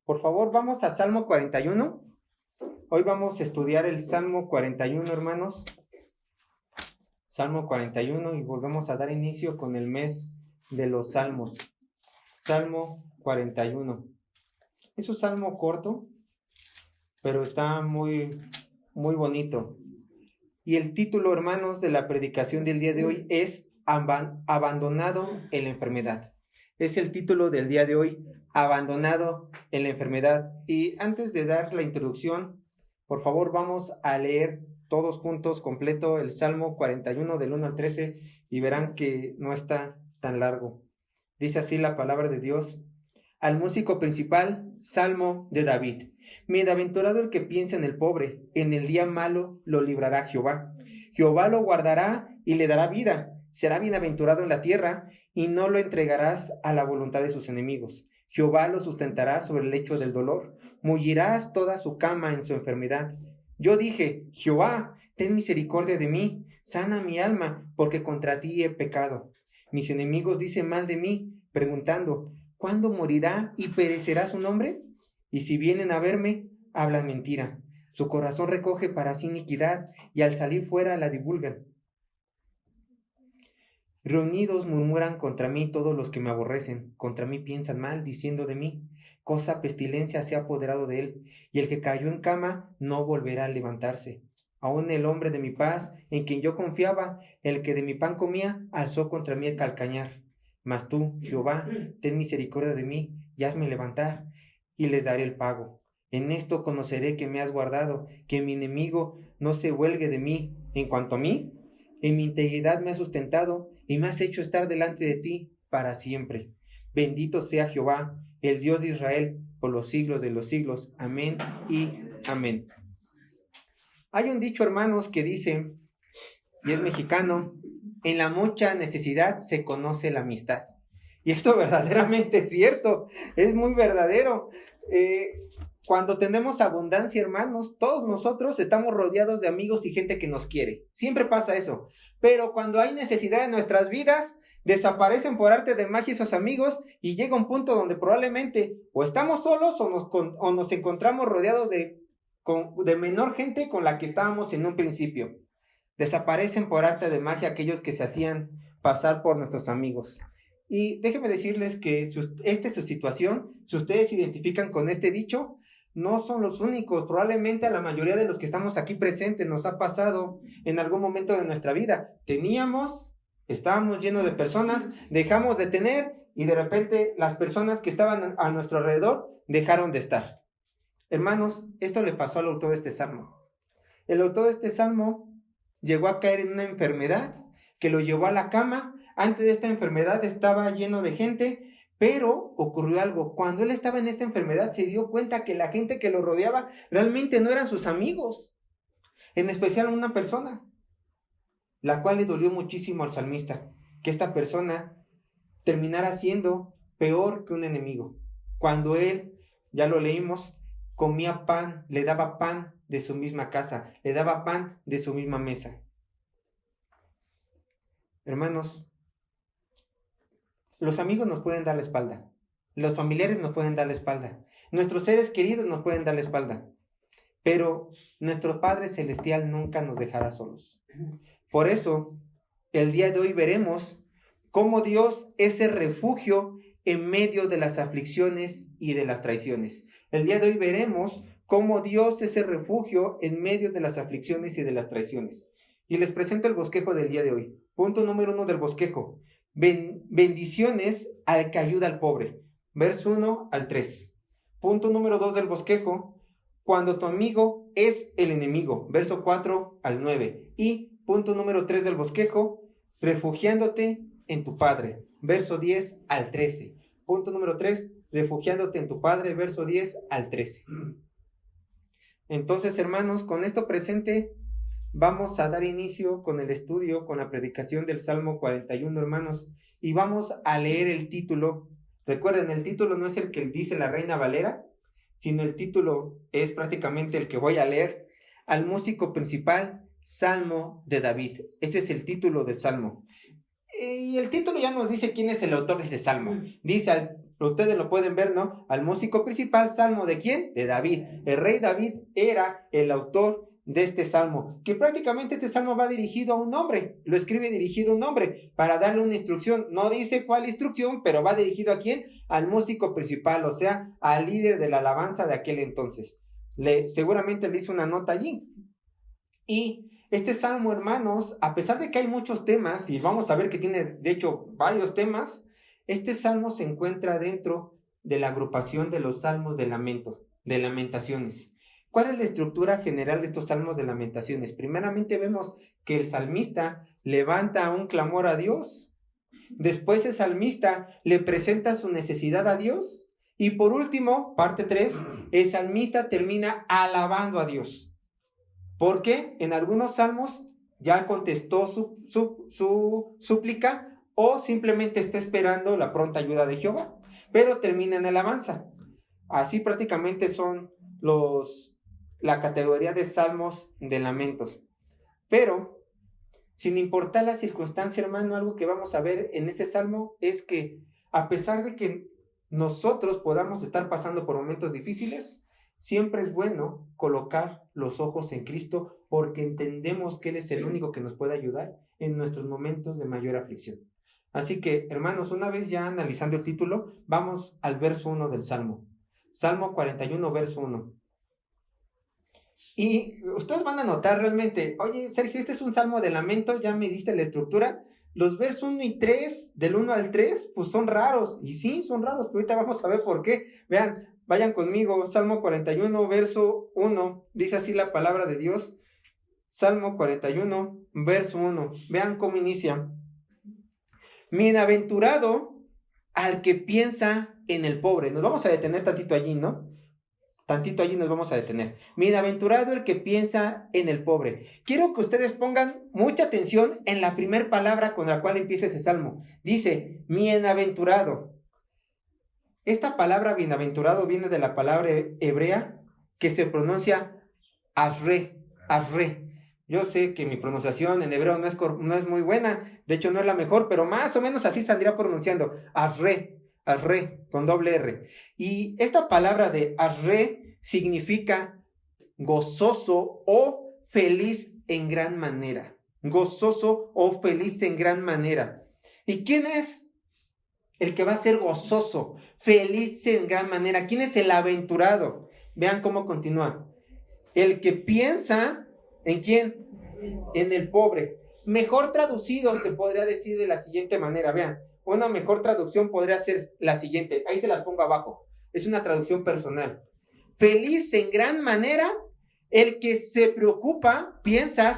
Por favor, vamos a Salmo 41. Hoy vamos a estudiar el Salmo 41, hermanos. Salmo 41 y volvemos a dar inicio con el mes de los salmos. Salmo 41. Es un salmo corto, pero está muy bonito. Y el título, hermanos, de la predicación del día de hoy es Abandonado en la enfermedad. Es el título del día de hoy, Abandonado en la enfermedad. Y antes de dar la introducción, por favor, vamos a leer todos juntos, completo, el Salmo 41 del 1 al 13, y verán que no está tan largo. Dice así la palabra de Dios. Al músico principal, Salmo de David. Bienaventurado el que piensa en el pobre, en el día malo lo librará Jehová. Jehová lo guardará y le dará vida. Será bienaventurado en la tierra y no lo entregarás a la voluntad de sus enemigos. Jehová lo sustentará sobre el lecho del dolor. Mullirás toda su cama en su enfermedad. Yo dije, Jehová, ten misericordia de mí, sana mi alma, porque contra ti he pecado. Mis enemigos dicen mal de mí, preguntando, ¿cuándo morirá y perecerá su nombre? Y si vienen a verme, hablan mentira. Su corazón recoge para sí iniquidad, y al salir fuera la divulgan. Reunidos murmuran contra mí todos los que me aborrecen, contra mí piensan mal, diciendo de mí, cosa pestilencia se ha apoderado de él, y el que cayó en cama no volverá a levantarse. Aún el hombre de mi paz, en quien yo confiaba, el que de mi pan comía, alzó contra mí el calcañar. Mas tú, Jehová, ten misericordia de mí, y hazme levantar, y les daré el pago. En esto conoceré que me has guardado, que mi enemigo no se huelgue de mí. En cuanto a mí, en mi integridad me has sustentado, y me has hecho estar delante de ti para siempre. Bendito sea Jehová, el Dios de Israel, por los siglos de los siglos. Amén y amén. Hay un dicho, hermanos, que dice, y es mexicano, en la mucha necesidad se conoce la amistad. Y esto verdaderamente es cierto, es muy verdadero. Cuando tenemos abundancia, hermanos, todos nosotros estamos rodeados de amigos y gente que nos quiere. Siempre pasa eso. Pero cuando hay necesidad en nuestras vidas, desaparecen por arte de magia esos amigos y llega un punto donde probablemente o estamos solos o nos encontramos rodeados de menor gente con la que estábamos en un principio. Desaparecen por arte de magia aquellos que se hacían pasar por nuestros amigos. Y déjenme decirles que esta es su situación. Si ustedes se identifican con este dicho, no son los únicos. Probablemente a la mayoría de los que estamos aquí presentes nos ha pasado en algún momento de nuestra vida. Estábamos llenos de personas, dejamos de tener y de repente las personas que estaban a nuestro alrededor dejaron de estar. Hermanos, esto le pasó al autor de este salmo. El autor de este salmo llegó a caer en una enfermedad que lo llevó a la cama. Antes de esta enfermedad estaba lleno de gente, pero ocurrió algo. Cuando él estaba en esta enfermedad se dio cuenta que la gente que lo rodeaba realmente no eran sus amigos. En especial una persona, la cual le dolió muchísimo al salmista, que esta persona terminara siendo peor que un enemigo. Cuando él, ya lo leímos, comía pan, le daba pan de su misma casa, le daba pan de su misma mesa. Hermanos, los amigos nos pueden dar la espalda, los familiares nos pueden dar la espalda, nuestros seres queridos nos pueden dar la espalda, pero nuestro Padre Celestial nunca nos dejará solos. Por eso, el día de hoy veremos cómo Dios es el refugio en medio de las aflicciones y de las traiciones. El día de hoy veremos cómo Dios es el refugio en medio de las aflicciones y de las traiciones. Y les presento el bosquejo del día de hoy. Punto número 1 del bosquejo. Bendiciones al que ayuda al pobre. Verso 1 al 3. Punto número 2 del bosquejo. Cuando tu amigo es el enemigo. Verso 4 al 9. Y punto número 3 del bosquejo. Refugiándote en tu Padre. Verso 10 al 13. Punto número 3. Refugiándote en tu Padre. Verso 10 al 13. Entonces, hermanos, con esto presente vamos a dar inicio con el estudio, con la predicación del Salmo 41, hermanos, y vamos a leer el título. Recuerden, el título no es el que dice la Reina Valera, sino el título es prácticamente el que voy a leer. Al músico principal, Salmo de David. Ese es el título del Salmo. Y el título ya nos dice quién es el autor de este Salmo. Dice Ustedes lo pueden ver, ¿no? Al músico principal, salmo ¿de quién? De David. El rey David era el autor de este salmo, que prácticamente este salmo va dirigido a un hombre, lo escribe dirigido a un hombre para darle una instrucción, no dice cuál instrucción, pero va dirigido ¿a quién? Al músico principal, o sea, al líder de la alabanza de aquel entonces. Seguramente le hizo una nota allí. Y este salmo, hermanos, a pesar de que hay muchos temas, y vamos a ver que tiene de hecho varios temas, este salmo se encuentra dentro de la agrupación de los salmos de lamento, de lamentaciones. ¿Cuál es la estructura general de estos salmos de lamentaciones? Primeramente vemos que el salmista levanta un clamor a Dios. Después el salmista le presenta su necesidad a Dios. Y por último, parte 3, el salmista termina alabando a Dios. Porque en algunos salmos ya contestó su súplica o simplemente está esperando la pronta ayuda de Jehová. Pero termina en alabanza. Así prácticamente son la categoría de salmos de lamentos. Pero, sin importar la circunstancia, hermano, algo que vamos a ver en ese salmo es que a pesar de que nosotros podamos estar pasando por momentos difíciles, siempre es bueno colocar los ojos en Cristo porque entendemos que Él es el único que nos puede ayudar en nuestros momentos de mayor aflicción. Así que, hermanos, una vez ya analizando el título, vamos al verso 1 del Salmo. Salmo 41, verso 1. Y ustedes van a notar realmente, oye, Sergio, este es un salmo de lamento, ya me diste la estructura. Los versos 1 y 3, del 1 al 3, pues son raros. Y sí, son raros, pero ahorita vamos a ver por qué. Vean, vayan conmigo, Salmo 41, verso 1, dice así la palabra de Dios. Salmo 41, verso 1. Vean cómo inicia. Bienaventurado al que piensa en el pobre. Nos vamos a detener tantito allí, ¿no? Tantito allí nos vamos a detener. Bienaventurado el que piensa en el pobre. Quiero que ustedes pongan mucha atención en la primera palabra con la cual empieza ese salmo. Dice, bienaventurado. Esta palabra bienaventurado viene de la palabra hebrea que se pronuncia asre, asre. Yo sé que mi pronunciación en hebreo no es muy buena, de hecho no es la mejor, pero más o menos así saldría pronunciando, asre, asre, con doble R. Y esta palabra de asre significa gozoso o feliz en gran manera. Gozoso o feliz en gran manera. ¿Y quién es el que va a ser gozoso, feliz en gran manera? ¿Quién es el aventurado? Vean cómo continúa. El que piensa, ¿en quién? En el pobre. Mejor traducido se podría decir de la siguiente manera, vean. Una mejor traducción podría ser la siguiente, ahí se las pongo abajo. Es una traducción personal. Feliz en gran manera el que se preocupa,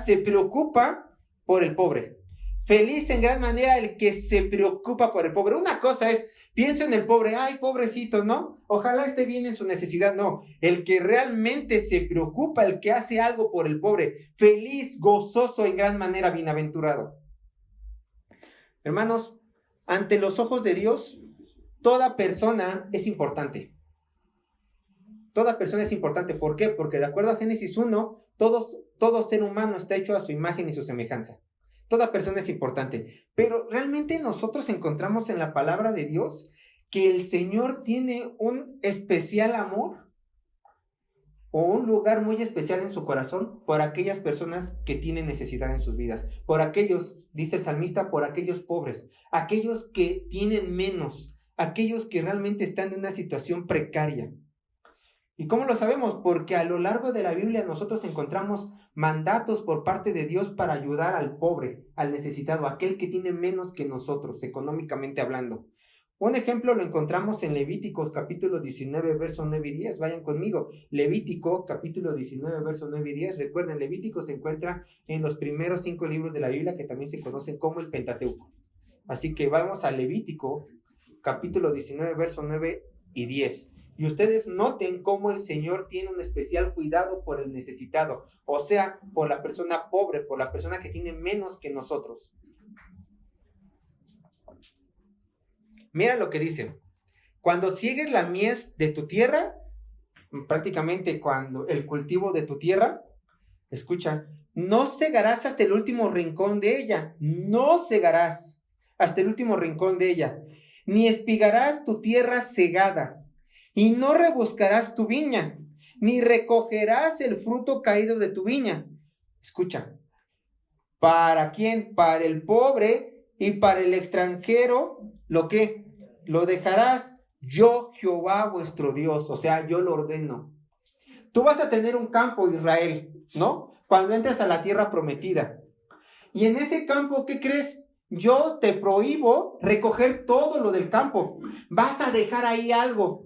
se preocupa por el pobre. Feliz en gran manera el que se preocupa por el pobre. Una cosa es, pienso en el pobre, ay, pobrecito, ¿no? Ojalá esté bien en su necesidad, no. El que realmente se preocupa, el que hace algo por el pobre, feliz, gozoso en gran manera, bienaventurado. Hermanos, ante los ojos de Dios, toda persona es importante. Toda persona es importante. ¿Por qué? Porque de acuerdo a Génesis 1, todo ser humano está hecho a su imagen y su semejanza. Toda persona es importante. Pero realmente nosotros encontramos en la palabra de Dios que el Señor tiene un especial amor o un lugar muy especial en su corazón por aquellas personas que tienen necesidad en sus vidas. Por aquellos, dice el salmista, por aquellos pobres, aquellos que tienen menos, aquellos que realmente están en una situación precaria. ¿Y cómo lo sabemos? Porque a lo largo de la Biblia nosotros encontramos mandatos por parte de Dios para ayudar al pobre, al necesitado, aquel que tiene menos que nosotros, económicamente hablando. Un ejemplo lo encontramos en Levíticos capítulo 19, verso 9 y 10. Vayan conmigo. Levítico capítulo 19, verso 9 y 10. Recuerden, Levítico se encuentra en los primeros 5 libros de la Biblia que también se conocen como el Pentateuco. Así que vamos a Levítico capítulo 19, verso 9 y 10. Y ustedes noten cómo el Señor tiene un especial cuidado por el necesitado, o sea, por la persona pobre, por la persona que tiene menos que nosotros. Mira lo que dice. Cuando siegues la mies de tu tierra, prácticamente cuando el cultivo de tu tierra, escucha, no segarás hasta el último rincón de ella, no segarás hasta el último rincón de ella. ni espigarás tu tierra segada, y no rebuscarás tu viña, ni recogerás el fruto caído de tu viña. Escucha, ¿para quién? Para el pobre y para el extranjero, ¿lo qué? Lo dejarás. Yo, Jehová vuestro Dios, o sea, yo lo ordeno. Tú vas a tener un campo, Israel, ¿no? Cuando entres a la tierra prometida. Y en ese campo, ¿qué crees? Yo te prohíbo recoger todo lo del campo. Vas a dejar ahí algo.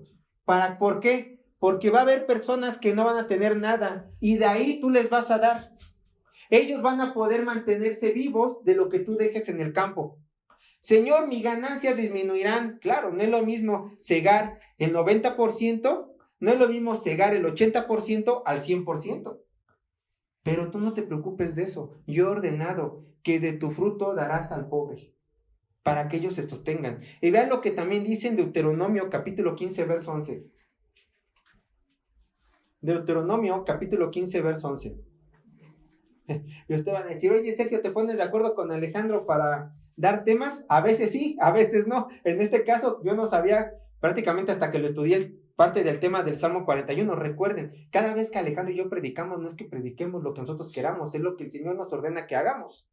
¿Por qué? Porque va a haber personas que no van a tener nada y de ahí tú les vas a dar. Ellos van a poder mantenerse vivos de lo que tú dejes en el campo. Señor, mis ganancias disminuirán. Claro, no es lo mismo cegar el 90%, no es lo mismo cegar el 80% al 100%. Pero tú no te preocupes de eso. Yo he ordenado que de tu fruto darás al pobre, para que ellos se sostengan. Y vean lo que también dice en Deuteronomio capítulo 15, verso 11. Deuteronomio capítulo 15, verso 11. Y usted va a decir, oye, Sergio, ¿te pones de acuerdo con Alejandro para dar temas? A veces sí, a veces no. En este caso, yo no sabía prácticamente hasta que lo estudié parte del tema del Salmo 41. Recuerden, cada vez que Alejandro y yo predicamos, no es que prediquemos lo que nosotros queramos, es lo que el Señor nos ordena que hagamos.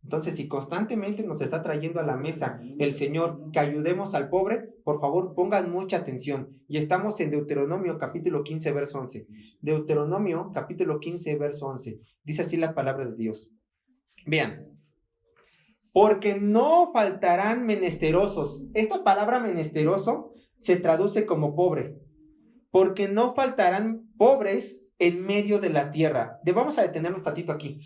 Entonces, si constantemente nos está trayendo a la mesa el Señor que ayudemos al pobre, por favor, pongan mucha atención. Y estamos en Deuteronomio capítulo 15, verso 11. Deuteronomio capítulo 15, verso 11. Dice así la palabra de Dios. Vean. Porque no faltarán menesterosos. Esta palabra menesteroso se traduce como pobre. Porque no faltarán pobres en medio de la tierra. Vamos a detenernos un ratito aquí.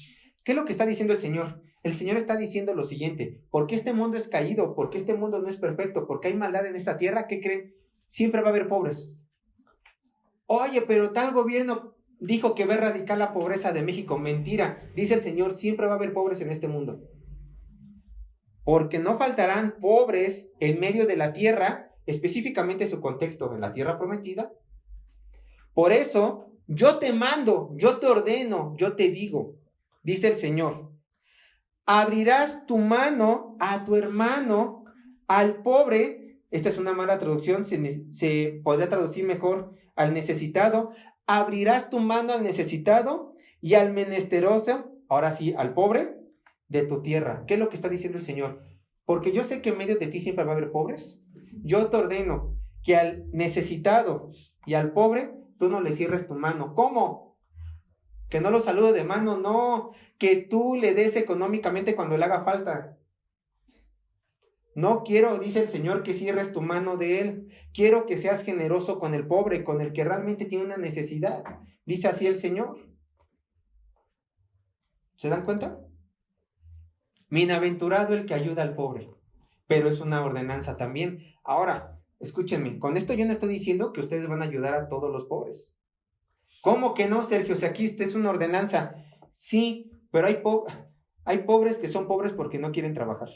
¿Qué es lo que está diciendo el Señor? El Señor está diciendo lo siguiente: porque este mundo es caído, porque este mundo no es perfecto, porque hay maldad en esta tierra, ¿qué creen? Siempre va a haber pobres. Oye, pero tal gobierno dijo que va a erradicar la pobreza de México. Mentira, dice el Señor, siempre va a haber pobres en este mundo. Porque no faltarán pobres en medio de la tierra, específicamente su contexto en la tierra prometida. Por eso, yo te mando, yo te ordeno, yo te digo, dice el Señor, abrirás tu mano a tu hermano, al pobre. Esta es una mala traducción, se podría traducir mejor al necesitado. Abrirás tu mano al necesitado y al menesteroso, ahora sí, al pobre de tu tierra. ¿Qué es lo que está diciendo el Señor? Porque yo sé que en medio de ti siempre va a haber pobres. Yo te ordeno que al necesitado y al pobre tú no le cierres tu mano. ¿Cómo? Que no lo salude de mano, no. Que tú le des económicamente cuando le haga falta. No quiero, dice el Señor, que cierres tu mano de él. Quiero que seas generoso con el pobre, con el que realmente tiene una necesidad. Dice así el Señor. ¿Se dan cuenta? Bienaventurado el que ayuda al pobre. Pero es una ordenanza también. Ahora, escúchenme, con esto yo no estoy diciendo que ustedes van a ayudar a todos los pobres. ¿Cómo que no, Sergio? Si aquí es una ordenanza. Sí, pero hay pobres que son pobres porque no quieren trabajar.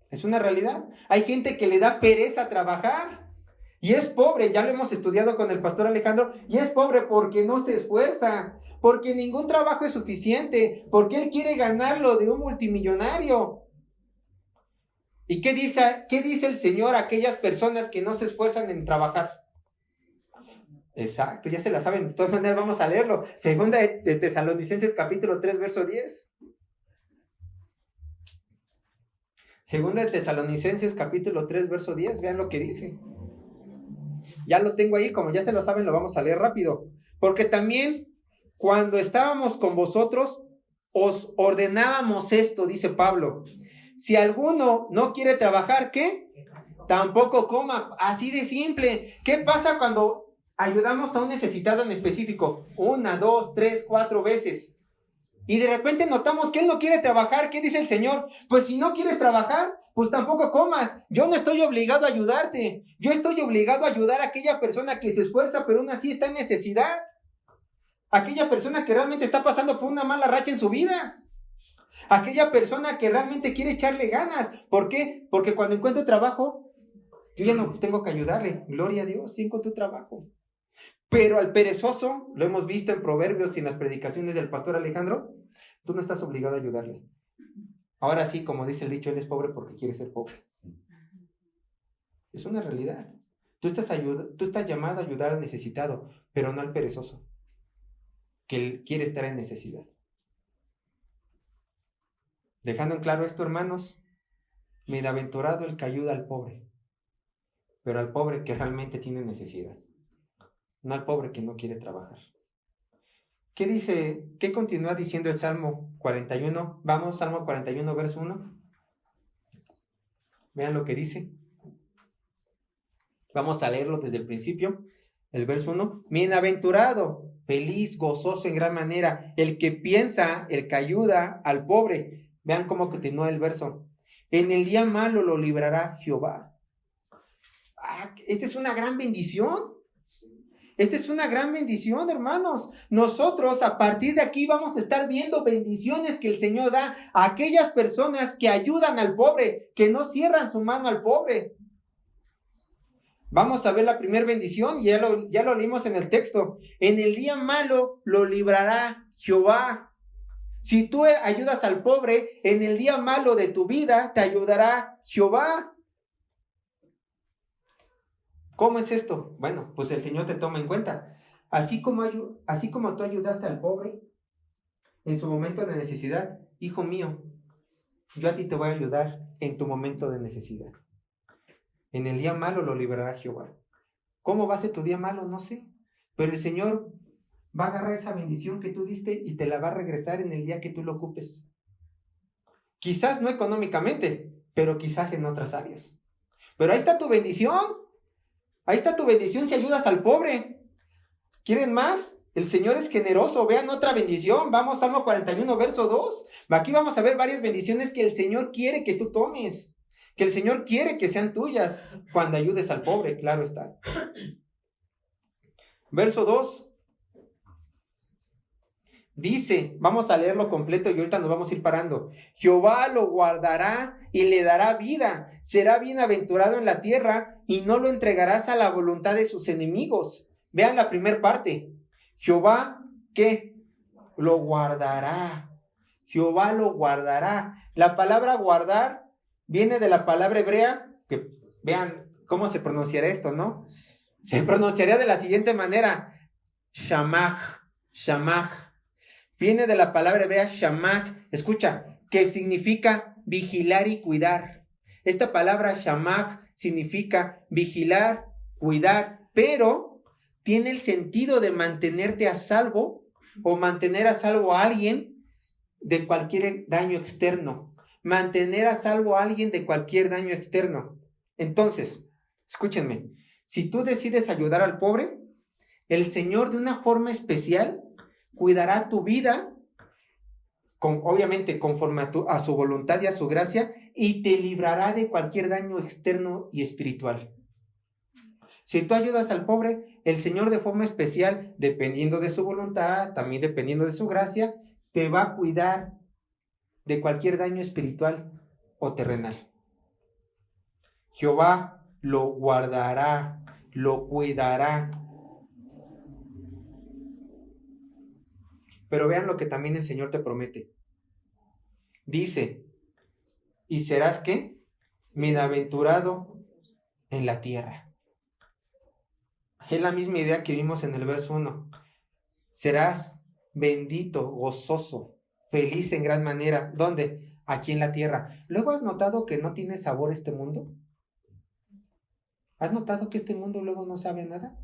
Es una realidad. Hay gente que le da pereza trabajar y es pobre, ya lo hemos estudiado con el pastor Alejandro, y es pobre porque no se esfuerza, porque ningún trabajo es suficiente, porque él quiere ganarlo de un multimillonario. ¿Y qué dice el Señor a aquellas personas que no se esfuerzan en trabajar? Exacto, ya se la saben, de todas maneras vamos a leerlo. Segunda de Tesalonicenses capítulo 3, verso 10. Segunda de Tesalonicenses capítulo 3, verso 10, vean lo que dice. Ya lo tengo ahí, como ya se lo saben, lo vamos a leer rápido. Porque también cuando estábamos con vosotros, os ordenábamos esto, dice Pablo. Si alguno no quiere trabajar, ¿qué? Tampoco coma. Así de simple. ¿Qué pasa cuando ayudamos a un necesitado en específico? 1, 2, 3, 4 veces. Y de repente notamos que él no quiere trabajar. ¿Qué dice el Señor? Pues si no quieres trabajar, pues tampoco comas. Yo no estoy obligado a ayudarte. Yo estoy obligado a ayudar a aquella persona que se esfuerza, pero aún así está en necesidad. Aquella persona que realmente está pasando por una mala racha en su vida. Aquella persona que realmente quiere echarle ganas. ¿Por qué? Porque cuando encuentro trabajo, yo ya no tengo que ayudarle. Gloria a Dios, sí encontré trabajo. Pero al perezoso, lo hemos visto en Proverbios y en las predicaciones del pastor Alejandro, tú no estás obligado a ayudarle. Ahora sí, como dice el dicho, él es pobre porque quiere ser pobre. Es una realidad. Tú estás llamado a ayudar al necesitado, pero no al perezoso, que él quiere estar en necesidad. Dejando en claro esto, hermanos, bienaventurado el que ayuda al pobre, pero al pobre que realmente tiene necesidad, no al pobre que no quiere trabajar. ¿Qué dice? ¿Qué continúa diciendo el Salmo 41? Vamos, Salmo 41, verso 1. Vean lo que dice. Vamos a leerlo desde el principio. El verso 1. Bienaventurado, feliz, gozoso en gran manera, el que piensa, el que ayuda al pobre. Vean cómo continúa el verso. En el día malo lo librará Jehová. Esta es una gran bendición. Esta es una gran bendición, hermanos. Nosotros a partir de aquí vamos a estar viendo bendiciones que el Señor da a aquellas personas que ayudan al pobre, que no cierran su mano al pobre. Vamos a ver la primera bendición, y ya lo leímos en el texto. En el día malo lo librará Jehová. Si tú ayudas al pobre, en el día malo de tu vida te ayudará Jehová. ¿Cómo es esto? Bueno, pues el Señor te toma en cuenta. Así como tú ayudaste al pobre en su momento de necesidad, hijo mío, yo a ti te voy a ayudar en tu momento de necesidad. En el día malo lo librará Jehová. ¿Cómo va a ser tu día malo? No sé. Pero el Señor va a agarrar esa bendición que tú diste y te la va a regresar en el día que tú lo ocupes. Quizás no económicamente, pero quizás en otras áreas. Pero ahí está tu bendición. Ahí está tu bendición si ayudas al pobre. ¿Quieren más? El Señor es generoso. Vean otra bendición. Vamos, Salmo 41, verso 2. Aquí vamos a ver varias bendiciones que el Señor quiere que tú tomes. Que el Señor quiere que sean tuyas cuando ayudes al pobre, claro está. Verso 2. Dice, vamos a leerlo completo y ahorita nos vamos a ir parando. Jehová lo guardará y le dará vida. Será bienaventurado en la tierra y no lo entregarás a la voluntad de sus enemigos. Vean la primera parte. Jehová, ¿qué? Lo guardará. Jehová lo guardará. La palabra guardar viene de la palabra hebrea, que vean cómo se pronunciará esto, ¿no? Se pronunciaría de la siguiente manera. Shamach, Shamach. Viene de la palabra hebrea shamach, escucha, que significa vigilar y cuidar. Esta palabra shamach significa vigilar, cuidar, pero tiene el sentido de mantenerte a salvo o mantener a salvo a alguien de cualquier daño externo. Mantener a salvo a alguien de cualquier daño externo. Entonces, escúchenme, si tú decides ayudar al pobre, el Señor de una forma especial cuidará tu vida, obviamente conforme a su voluntad y a su gracia, y te librará de cualquier daño externo y espiritual. Si tú ayudas al pobre, el Señor de forma especial, dependiendo de su voluntad, también dependiendo de su gracia, te va a cuidar de cualquier daño espiritual o terrenal. Jehová lo guardará, lo cuidará. Pero vean lo que también el Señor te promete. Dice, ¿y serás qué? Bienaventurado en la tierra. Es la misma idea que vimos en el verso 1. Serás bendito, gozoso, feliz en gran manera. ¿Dónde? Aquí en la tierra. ¿Luego has notado que no tiene sabor este mundo? ¿Has notado que este mundo luego no sabe nada?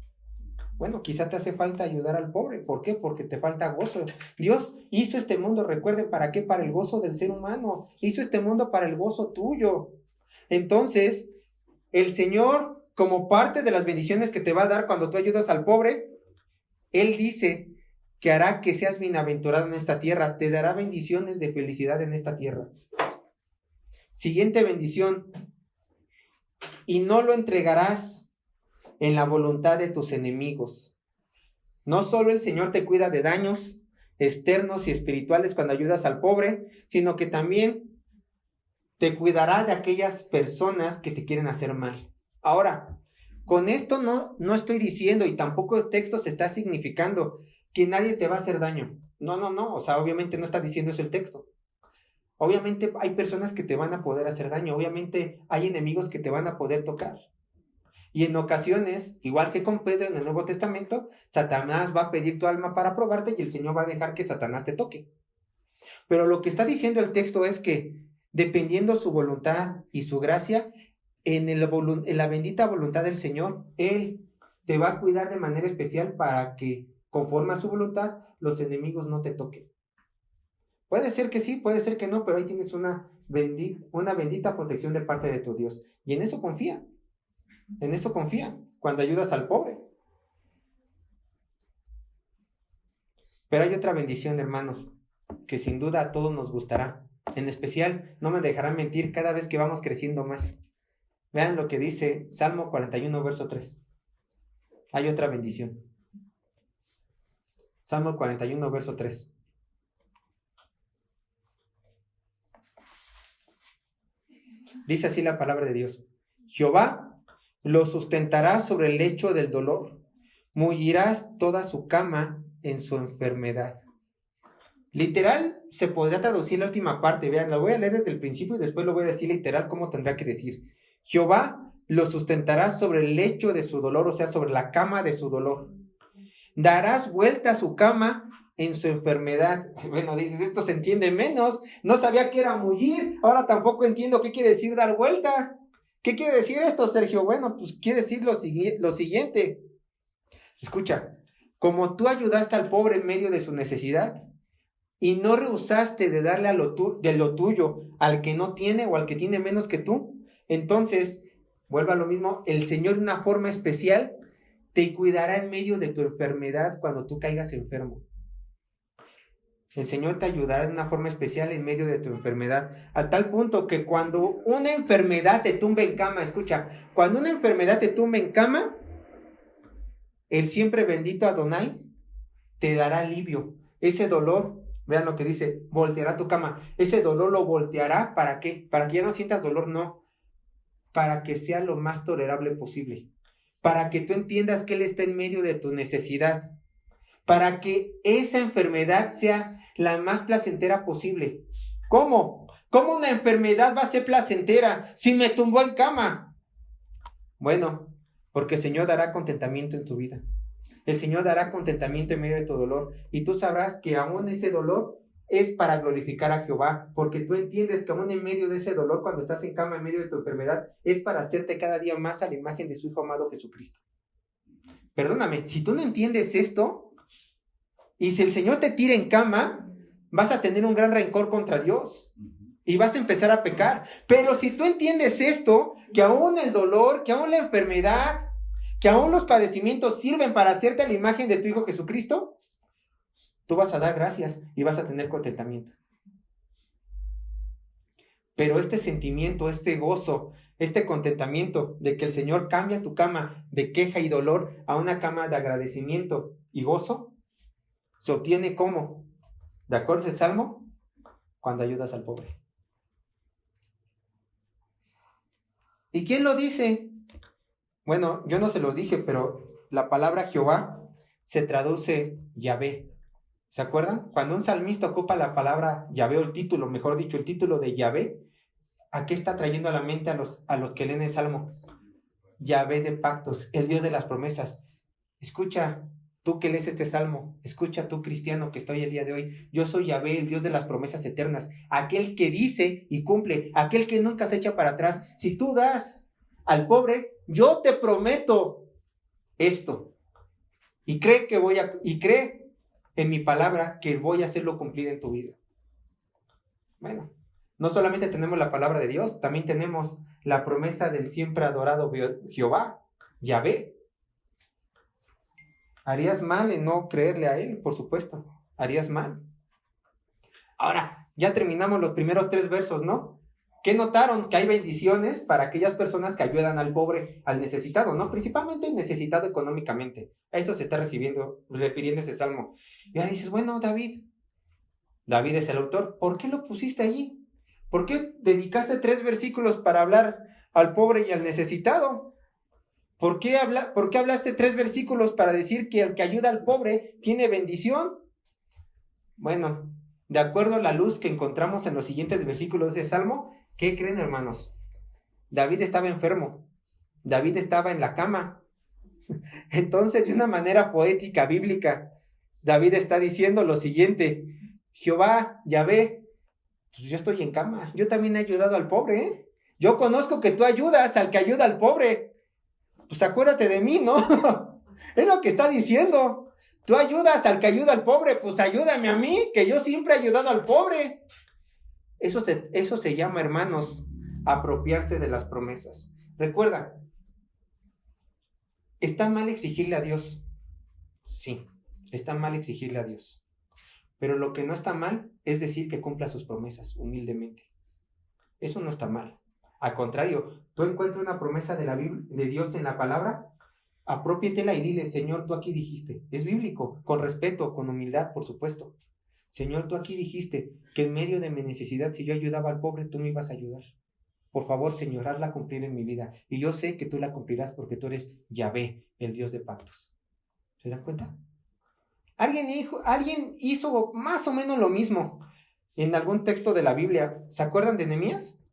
Bueno, quizá te hace falta ayudar al pobre. ¿Por qué? Porque te falta gozo. Dios hizo este mundo, recuerden, ¿para qué? Para el gozo del ser humano. Hizo este mundo para el gozo tuyo. Entonces, el Señor, como parte de las bendiciones que te va a dar cuando tú ayudas al pobre, Él dice que hará que seas bienaventurado en esta tierra. Te dará bendiciones de felicidad en esta tierra. Siguiente bendición. Y no lo entregarás en la voluntad de tus enemigos. No solo el Señor te cuida de daños externos y espirituales cuando ayudas al pobre, sino que también te cuidará de aquellas personas que te quieren hacer mal. Ahora, con esto no estoy diciendo, y tampoco el texto se está significando que nadie te va a hacer daño. No, o sea, obviamente no está diciendo eso el texto. Obviamente hay personas que te van a poder hacer daño, obviamente hay enemigos que te van a poder tocar. Y en ocasiones, igual que con Pedro en el Nuevo Testamento, Satanás va a pedir tu alma para probarte y el Señor va a dejar que Satanás te toque. Pero lo que está diciendo el texto es que, dependiendo su voluntad y su gracia, en la bendita voluntad del Señor, Él te va a cuidar de manera especial para que, conforme a su voluntad, los enemigos no te toquen. Puede ser que sí, puede ser que no, pero ahí tienes una bendita protección de parte de tu Dios. Y en eso confía. En eso confía cuando ayudas al pobre. Pero hay otra bendición, hermanos, que sin duda a todos nos gustará. En especial, no me dejarán mentir cada vez que vamos creciendo más. Vean lo que dice Salmo 41, verso 3. Hay otra bendición. Salmo 41, verso 3. Dice así la palabra de Dios. Jehová lo sustentará sobre el lecho del dolor. Mullirás toda su cama en su enfermedad. Literal, se podría traducir la última parte. Vean, la voy a leer desde el principio y después lo voy a decir literal cómo tendrá que decir. Jehová lo sustentará sobre el lecho de su dolor, o sea, sobre la cama de su dolor. Darás vuelta a su cama en su enfermedad. Bueno, dices, esto se entiende menos. No sabía que era mullir. Ahora tampoco entiendo qué quiere decir dar vuelta. ¿Qué quiere decir esto, Sergio? Bueno, pues quiere decir lo siguiente. Escucha, como tú ayudaste al pobre en medio de su necesidad y no rehusaste de darle de lo tuyo al que no tiene o al que tiene menos que tú, entonces, vuelva a lo mismo, el Señor de una forma especial te cuidará en medio de tu enfermedad cuando tú caigas enfermo. El Señor te ayudará de una forma especial en medio de tu enfermedad, a tal punto que cuando una enfermedad te tumbe en cama, escucha, cuando una enfermedad te tumbe en cama, el siempre bendito Adonai te dará alivio. Ese dolor, vean lo que dice, volteará tu cama. Ese dolor lo volteará, ¿para qué? Para que ya no sientas dolor, no. Para que sea lo más tolerable posible. Para que tú entiendas que Él está en medio de tu necesidad. Para que esa enfermedad sea la más placentera posible. ¿Cómo? ¿Cómo una enfermedad va a ser placentera si me tumbó en cama? Bueno, porque el Señor dará contentamiento en tu vida. El Señor dará contentamiento en medio de tu dolor. Y tú sabrás que aún ese dolor es para glorificar a Jehová. Porque tú entiendes que aún en medio de ese dolor, cuando estás en cama, en medio de tu enfermedad, es para hacerte cada día más a la imagen de su Hijo amado Jesucristo. Perdóname, si tú no entiendes esto, y si el Señor te tira en cama, vas a tener un gran rencor contra Dios. Y vas a empezar a pecar. Pero si tú entiendes esto, que aún el dolor, que aún la enfermedad, que aún los padecimientos sirven para hacerte a la imagen de tu Hijo Jesucristo, tú vas a dar gracias y vas a tener contentamiento. Pero este sentimiento, este gozo, este contentamiento de que el Señor cambia tu cama de queja y dolor a una cama de agradecimiento y gozo, se obtiene ¿cómo? ¿De acuerdo al Salmo? Cuando ayudas al pobre. ¿Y quién lo dice? Bueno, yo no se los dije, pero la palabra Jehová se traduce Yahvé. ¿Se acuerdan? Cuando un salmista ocupa la palabra Yahvé, o el título, mejor dicho, el título de Yahvé, ¿a qué está trayendo a la mente a los que leen el Salmo? Yahvé de pactos, el Dios de las promesas. Escucha, tú que lees este Salmo, escucha tú, cristiano, que estoy el día de hoy. Yo soy Yahvé, el Dios de las promesas eternas, aquel que dice y cumple, aquel que nunca se echa para atrás. Si tú das al pobre, yo te prometo esto. Y cree en mi palabra que voy a hacerlo cumplir en tu vida. Bueno, no solamente tenemos la palabra de Dios, también tenemos la promesa del siempre adorado Jehová, Yahvé. Harías mal en no creerle a Él, por supuesto. Harías mal. Ahora, ya terminamos los primeros 3 versos, ¿no? ¿Qué notaron? Que hay bendiciones para aquellas personas que ayudan al pobre, al necesitado, ¿no? Principalmente necesitado económicamente. A eso se está refiriendo este salmo. Y ahora dices, bueno, David es el autor. ¿Por qué lo pusiste allí? ¿Por qué dedicaste 3 versículos para hablar al pobre y al necesitado? ¿Por qué hablaste 3 versículos para decir que el que ayuda al pobre tiene bendición? Bueno, de acuerdo a la luz que encontramos en los siguientes versículos de ese salmo, ¿qué creen, hermanos? David estaba enfermo. David estaba en la cama. Entonces, de una manera poética, bíblica, David está diciendo lo siguiente: Jehová, Yahvé, pues yo estoy en cama, yo también he ayudado al pobre, ¿eh? Yo conozco que tú ayudas al que ayuda al pobre, pues acuérdate de mí, ¿no? Es lo que está diciendo. Tú ayudas al que ayuda al pobre, pues ayúdame a mí, que yo siempre he ayudado al pobre. Eso se llama, hermanos, apropiarse de las promesas. Recuerda, ¿está mal exigirle a Dios? Sí, está mal exigirle a Dios. Pero lo que no está mal es decir que cumpla sus promesas humildemente. Eso no está mal. Al contrario, tú encuentras una promesa de la Biblia, de Dios en la palabra, apropiétela y dile: Señor, tú aquí dijiste. Es bíblico, con respeto, con humildad, por supuesto. Señor, tú aquí dijiste que en medio de mi necesidad, si yo ayudaba al pobre, tú me ibas a ayudar. Por favor, Señor, hazla cumplir en mi vida. Y yo sé que tú la cumplirás porque tú eres Yahvé, el Dios de pactos. ¿Se dan cuenta? Alguien hizo más o menos lo mismo en algún texto de la Biblia. ¿Se acuerdan de Nehemías?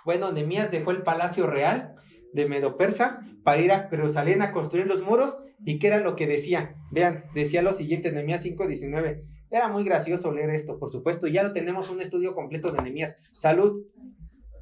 Bueno, Nehemías dejó el palacio real de Medo-Persa para ir a Jerusalén a construir los muros. ¿Y qué era lo que decía? Vean, decía lo siguiente, Nehemías 5:19. Era muy gracioso leer esto, por supuesto. Ya lo tenemos, un estudio completo de Nehemías. Salud.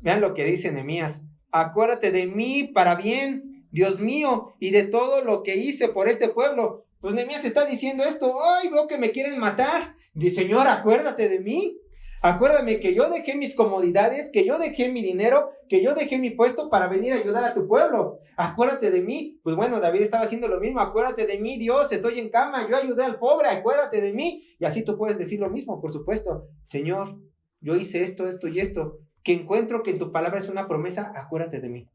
Vean lo que dice Nehemías: acuérdate de mí para bien, Dios mío, y de todo lo que hice por este pueblo. Pues Nehemías está diciendo esto: ay, veo que me quieren matar. Dice: Señor, acuérdate de mí. Acuérdame que yo dejé mis comodidades, que yo dejé mi dinero, que yo dejé mi puesto para venir a ayudar a tu pueblo. Acuérdate de mí. Pues bueno, David estaba haciendo lo mismo. Acuérdate de mí, Dios, estoy en cama, yo ayudé al pobre, acuérdate de mí. Y así tú puedes decir lo mismo, por supuesto. Señor, yo hice esto, esto y esto, que encuentro que en tu palabra es una promesa, acuérdate de mí.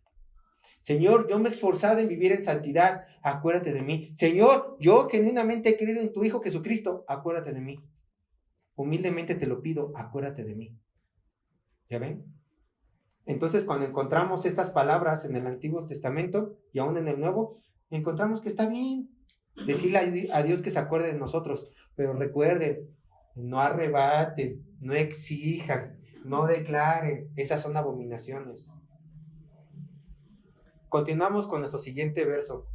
Señor, yo me he esforzado en vivir en santidad, acuérdate de mí. Señor, yo genuinamente he creído en tu Hijo Jesucristo, acuérdate de mí. Humildemente te lo pido, acuérdate de mí. ¿Ya ven? Entonces, cuando encontramos estas palabras en el Antiguo Testamento y aún en el Nuevo, encontramos que está bien decirle a Dios que se acuerde de nosotros. Pero recuerden, no arrebaten, no exijan, no declaren. Esas son abominaciones. Continuamos con nuestro siguiente verso,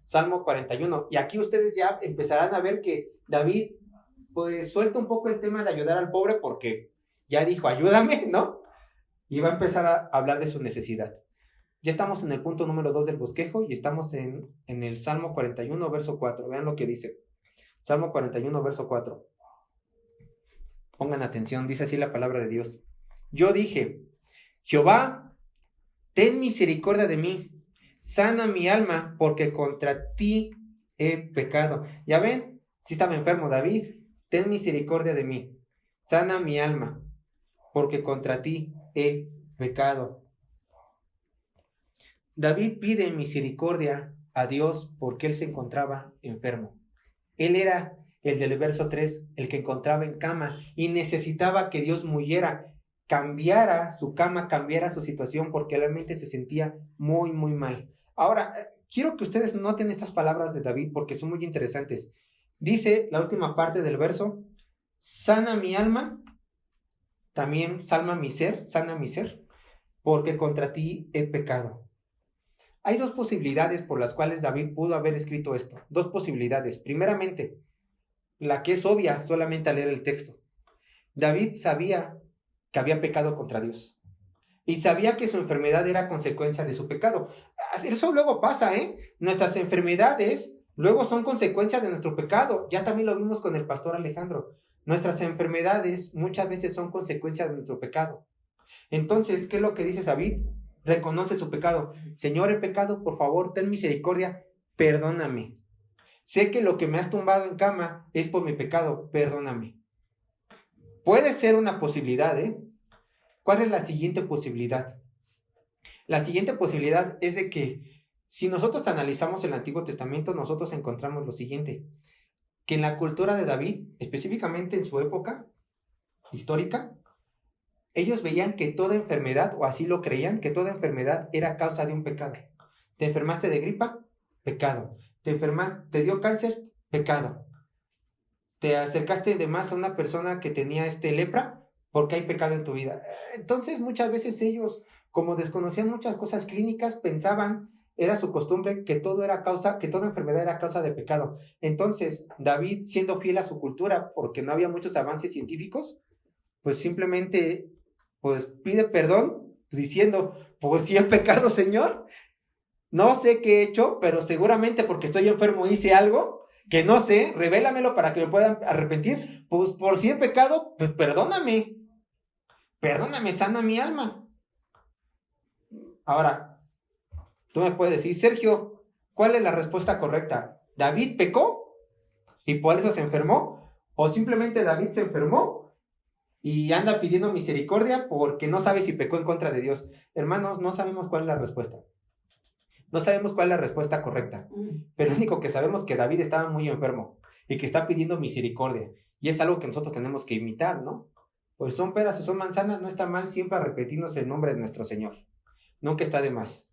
Salmo 41. Y aquí ustedes ya empezarán a ver que David pues suelta un poco el tema de ayudar al pobre, porque ya dijo: ayúdame, ¿no? Y va a empezar a hablar de su necesidad. Ya estamos en el punto número 2 del bosquejo y estamos en el Salmo 41, verso 4. Vean lo que dice. Salmo 41, verso 4. Pongan atención, dice así la palabra de Dios: yo dije: Jehová, ten misericordia de mí, sana mi alma, porque contra ti he pecado. Ya ven, si estaba enfermo David. Ten misericordia de mí, sana mi alma, porque contra ti he pecado. David pide misericordia a Dios porque él se encontraba enfermo. Él era el del verso 3, el que encontraba en cama y necesitaba que Dios muriera, cambiara su cama, cambiara su situación, porque realmente se sentía muy, muy mal. Ahora, quiero que ustedes noten estas palabras de David porque son muy interesantes. Dice la última parte del verso: sana mi alma, también sana mi ser, porque contra ti he pecado. Hay dos posibilidades por las cuales David pudo haber escrito esto. Dos posibilidades. Primeramente, la que es obvia solamente al leer el texto. David sabía que había pecado contra Dios. Y sabía que su enfermedad era consecuencia de su pecado. Eso luego pasa, ¿eh? Nuestras enfermedades luego son consecuencia de nuestro pecado. Ya también lo vimos con el pastor Alejandro. Nuestras enfermedades muchas veces son consecuencia de nuestro pecado. Entonces, ¿qué es lo que dice David? Reconoce su pecado. Señor, he pecado, por favor, ten misericordia, perdóname. Sé que lo que me has tumbado en cama es por mi pecado, perdóname. Puede ser una posibilidad, ¿eh? ¿Cuál es la siguiente posibilidad? La siguiente posibilidad es de que si nosotros analizamos el Antiguo Testamento, nosotros encontramos lo siguiente: que en la cultura de David, específicamente en su época histórica, ellos veían que toda enfermedad, o así lo creían, que toda enfermedad era causa de un pecado. ¿Te enfermaste de gripa? Pecado. ¿Te dio cáncer? Pecado. ¿Te acercaste de más a una persona que tenía lepra? Porque hay pecado en tu vida. Entonces muchas veces ellos Como desconocían muchas cosas clínicas, pensaban, era su costumbre, que que toda enfermedad era causa de pecado. Entonces, David, siendo fiel a su cultura, porque no había muchos avances científicos, pues simplemente, pues pide perdón, diciendo, pues si he pecado, Señor, no sé qué he hecho, pero seguramente porque estoy enfermo hice algo que no sé, revélamelo para que me puedan arrepentir. Pues por si he pecado, pues perdóname, sana mi alma. Ahora, tú me puedes decir, Sergio, ¿cuál es la respuesta correcta? ¿David pecó y por eso se enfermó? ¿O simplemente David se enfermó y anda pidiendo misericordia porque no sabe si pecó en contra de Dios? Hermanos, no sabemos cuál es la respuesta. No sabemos cuál es la respuesta correcta, pero lo único que sabemos es que David estaba muy enfermo y que está pidiendo misericordia. Y es algo que nosotros tenemos que imitar, ¿no? Pues son peras o son manzanas, no está mal siempre repetirnos el nombre de nuestro Señor. Nunca está de más.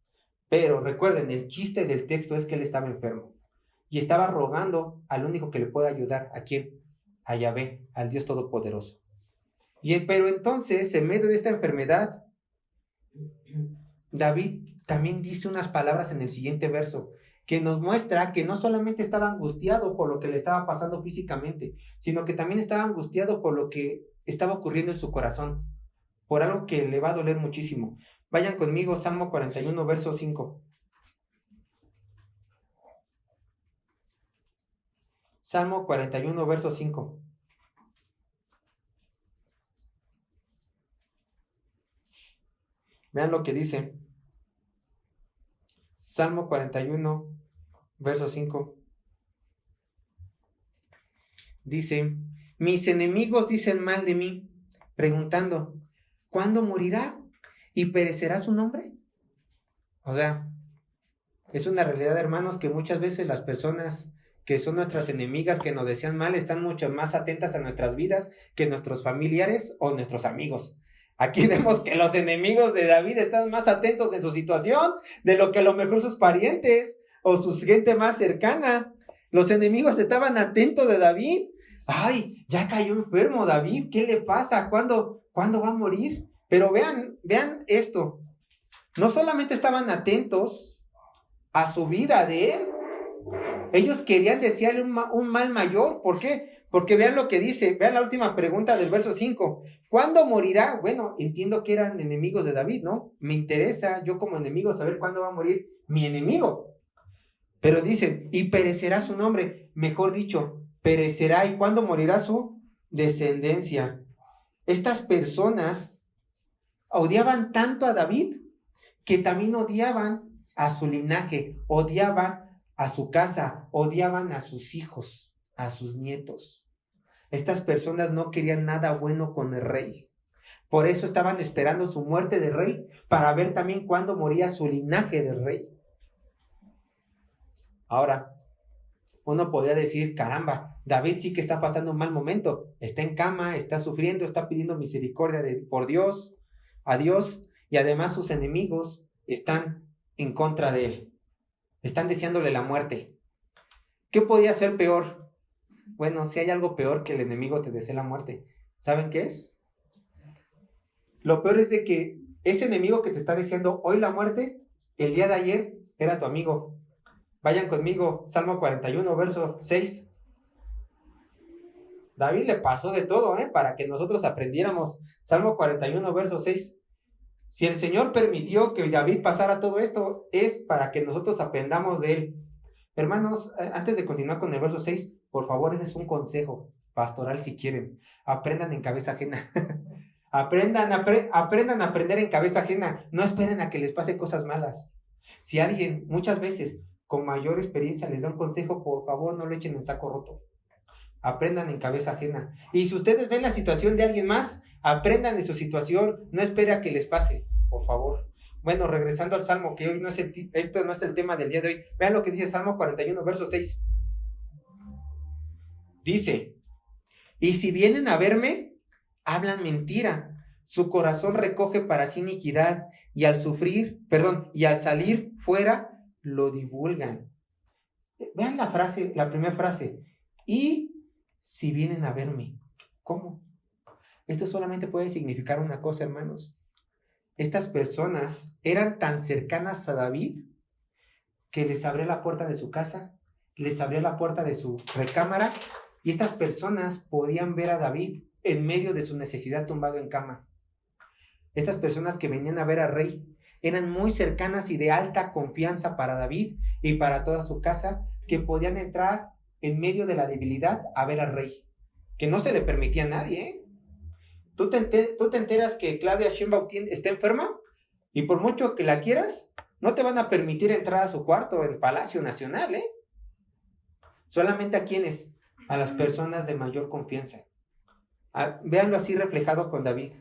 Pero recuerden, el chiste del texto es que él estaba enfermo y estaba rogando al único que le puede ayudar. ¿A quién? A Yahvé, al Dios Todopoderoso. Pero entonces, en medio de esta enfermedad, David también dice unas palabras en el siguiente verso que nos muestra que no solamente estaba angustiado por lo que le estaba pasando físicamente, sino que también estaba angustiado por lo que estaba ocurriendo en su corazón, por algo que le va a doler muchísimo. Vayan conmigo, Salmo 41, verso 5. Salmo 41, verso 5. Vean lo que dice. Salmo 41, verso 5. Dice, mis enemigos dicen mal de mí, preguntando, ¿cuándo morirá y perecerá su nombre? O sea, es una realidad, hermanos, que muchas veces las personas que son nuestras enemigas, que nos desean mal, están mucho más atentas a nuestras vidas que nuestros familiares o nuestros amigos. Aquí vemos que los enemigos de David están más atentos en su situación de lo que a lo mejor sus parientes o su gente más cercana. Los enemigos estaban atentos de David. Ay, ya cayó enfermo David, ¿qué le pasa? ¿Cuándo va a morir? Pero vean esto. No solamente estaban atentos a su vida de él, ellos querían desearle un mal mayor. ¿Por qué? Porque vean lo que dice, vean la última pregunta del verso 5. ¿Cuándo morirá? Bueno, entiendo que eran enemigos de David, ¿no? Me interesa yo como enemigo saber cuándo va a morir mi enemigo. Pero dicen, y perecerá su nombre, mejor dicho, perecerá y cuándo morirá su descendencia. Estas personas odiaban tanto a David que también odiaban a su linaje, odiaban a su casa, odiaban a sus hijos, a sus nietos. Estas personas no querían nada bueno con el rey. Por eso estaban esperando su muerte de rey para ver también cuándo moría su linaje de rey. Ahora, uno podría decir, caramba, David sí que está pasando un mal momento, está en cama, está sufriendo, está pidiendo misericordia por Dios, a Dios, y además sus enemigos están en contra de él, están deseándole la muerte. ¿Qué podía ser peor? Bueno, si hay algo peor que el enemigo te desee la muerte, ¿saben qué es? Lo peor es de que ese enemigo que te está deseando hoy la muerte, el día de ayer era tu amigo. Vayan conmigo, Salmo 41, verso 6. David le pasó de todo, para que nosotros aprendiéramos. Salmo 41, verso 6. Si el Señor permitió que David pasara todo esto, es para que nosotros aprendamos de él. Hermanos, antes de continuar con el verso 6, por favor, ese es un consejo pastoral si quieren. Aprendan en cabeza ajena. aprendan a aprender en cabeza ajena. No esperen a que les pase cosas malas. Si alguien, muchas veces, con mayor experiencia les da un consejo, por favor, no lo echen en saco roto. Aprendan en cabeza ajena. Y si ustedes ven la situación de alguien más, aprendan de su situación. No esperen a que les pase, por favor. Bueno, regresando al Salmo, que hoy esto no es el tema del día de hoy. Vean lo que dice Salmo 41, verso 6. Dice, y si vienen a verme, hablan mentira. Su corazón recoge para sí iniquidad, y al salir fuera, lo divulgan. Vean la primera frase. Y si vienen a verme. ¿Cómo? Esto solamente puede significar una cosa, hermanos. estas personas eran tan cercanas a David que les abría la puerta de su casa, les abría la puerta de su recámara, y estas personas podían ver a David en medio de su necesidad tumbado en cama. Estas personas que venían a ver al rey eran muy cercanas y de alta confianza para David y para toda su casa, que podían entrar en medio de la debilidad a ver al rey, que no se le permitía a nadie, ¿eh? ¿Tú te enteras que Claudia Sheinbaum está enferma? Y por mucho que la quieras, no te van a permitir entrar a su cuarto en Palacio Nacional, ¿eh? Solamente a quienes, a las personas de mayor confianza. Véanlo así reflejado con David.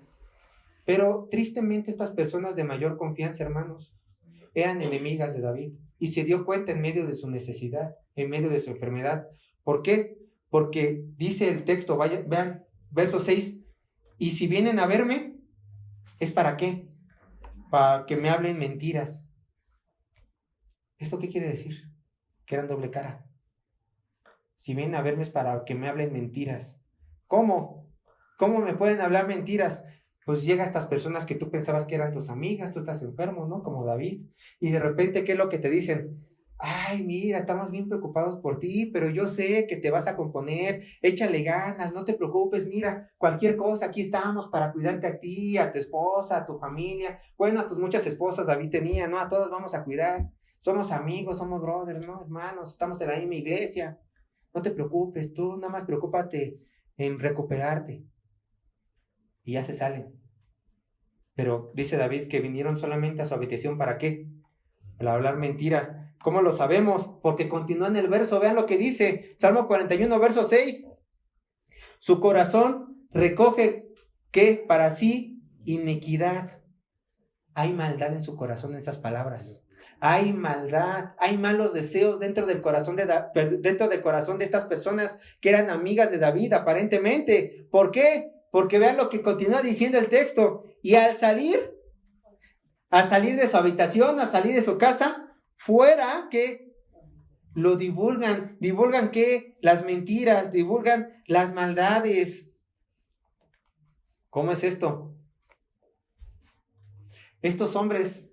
Pero tristemente estas personas de mayor confianza, hermanos, eran enemigas de David. Y se dio cuenta en medio de su necesidad, en medio de su enfermedad. ¿Por qué? Porque dice el texto, vean, verso 6, y si vienen a verme, ¿es para qué? Para que me hablen mentiras. ¿Esto qué quiere decir? Que eran doble cara. Si vienen a verme es para que me hablen mentiras. ¿Cómo? ¿Cómo me pueden hablar mentiras? Pues llega a estas personas que tú pensabas que eran tus amigas, tú estás enfermo, ¿no? Como David. Y de repente, ¿qué es lo que te dicen? Ay, mira, estamos bien preocupados por ti, pero yo sé que te vas a componer, échale ganas, no te preocupes, mira, cualquier cosa, aquí estamos para cuidarte a ti, a tu esposa, a tu familia. Bueno, a tus muchas esposas David tenía, ¿no? A todos vamos a cuidar. Somos amigos, somos brothers, ¿no? Hermanos, estamos en la misma iglesia. No te preocupes, tú nada más preocúpate en recuperarte. Y ya se salen. Pero dice David que vinieron solamente a su habitación, ¿para qué? Para hablar mentira. ¿Cómo lo sabemos? Porque continúa en el verso, vean lo que dice, Salmo 41, verso 6. Su corazón recoge, ¿qué? Para sí, iniquidad. Hay maldad en su corazón en esas palabras. Hay maldad, hay malos deseos dentro del corazón de estas personas que eran amigas de David, aparentemente. ¿Por qué? Porque vean lo que continúa diciendo el texto. Y al salir de su habitación, a salir de su casa, fuera, que lo divulgan ¿qué? Las mentiras, divulgan las maldades. ¿Cómo es esto? Estos hombres,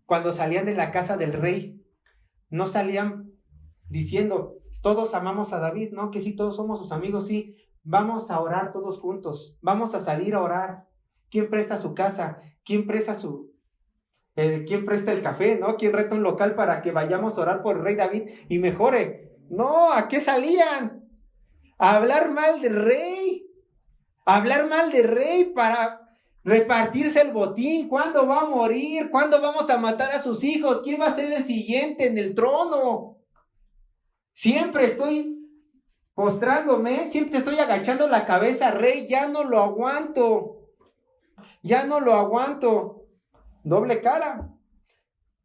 cuando salían de la casa del rey, no salían diciendo, todos amamos a David, ¿no? Que sí, todos somos sus amigos, sí. Vamos a orar todos juntos, vamos a salir a orar. ¿Quién presta su casa? ¿Quién presta quién presta el café, ¿no? ¿Quién renta un local para que vayamos a orar por el rey David y mejore? No, ¿a qué salían? A hablar mal del rey. A hablar mal del rey para repartirse el botín. ¿Cuándo va a morir? ¿Cuándo vamos a matar a sus hijos? ¿Quién va a ser el siguiente en el trono? Siempre estoy postrándome, siempre estoy agachando la cabeza, rey, ya no lo aguanto. Ya no lo aguanto. Doble cara.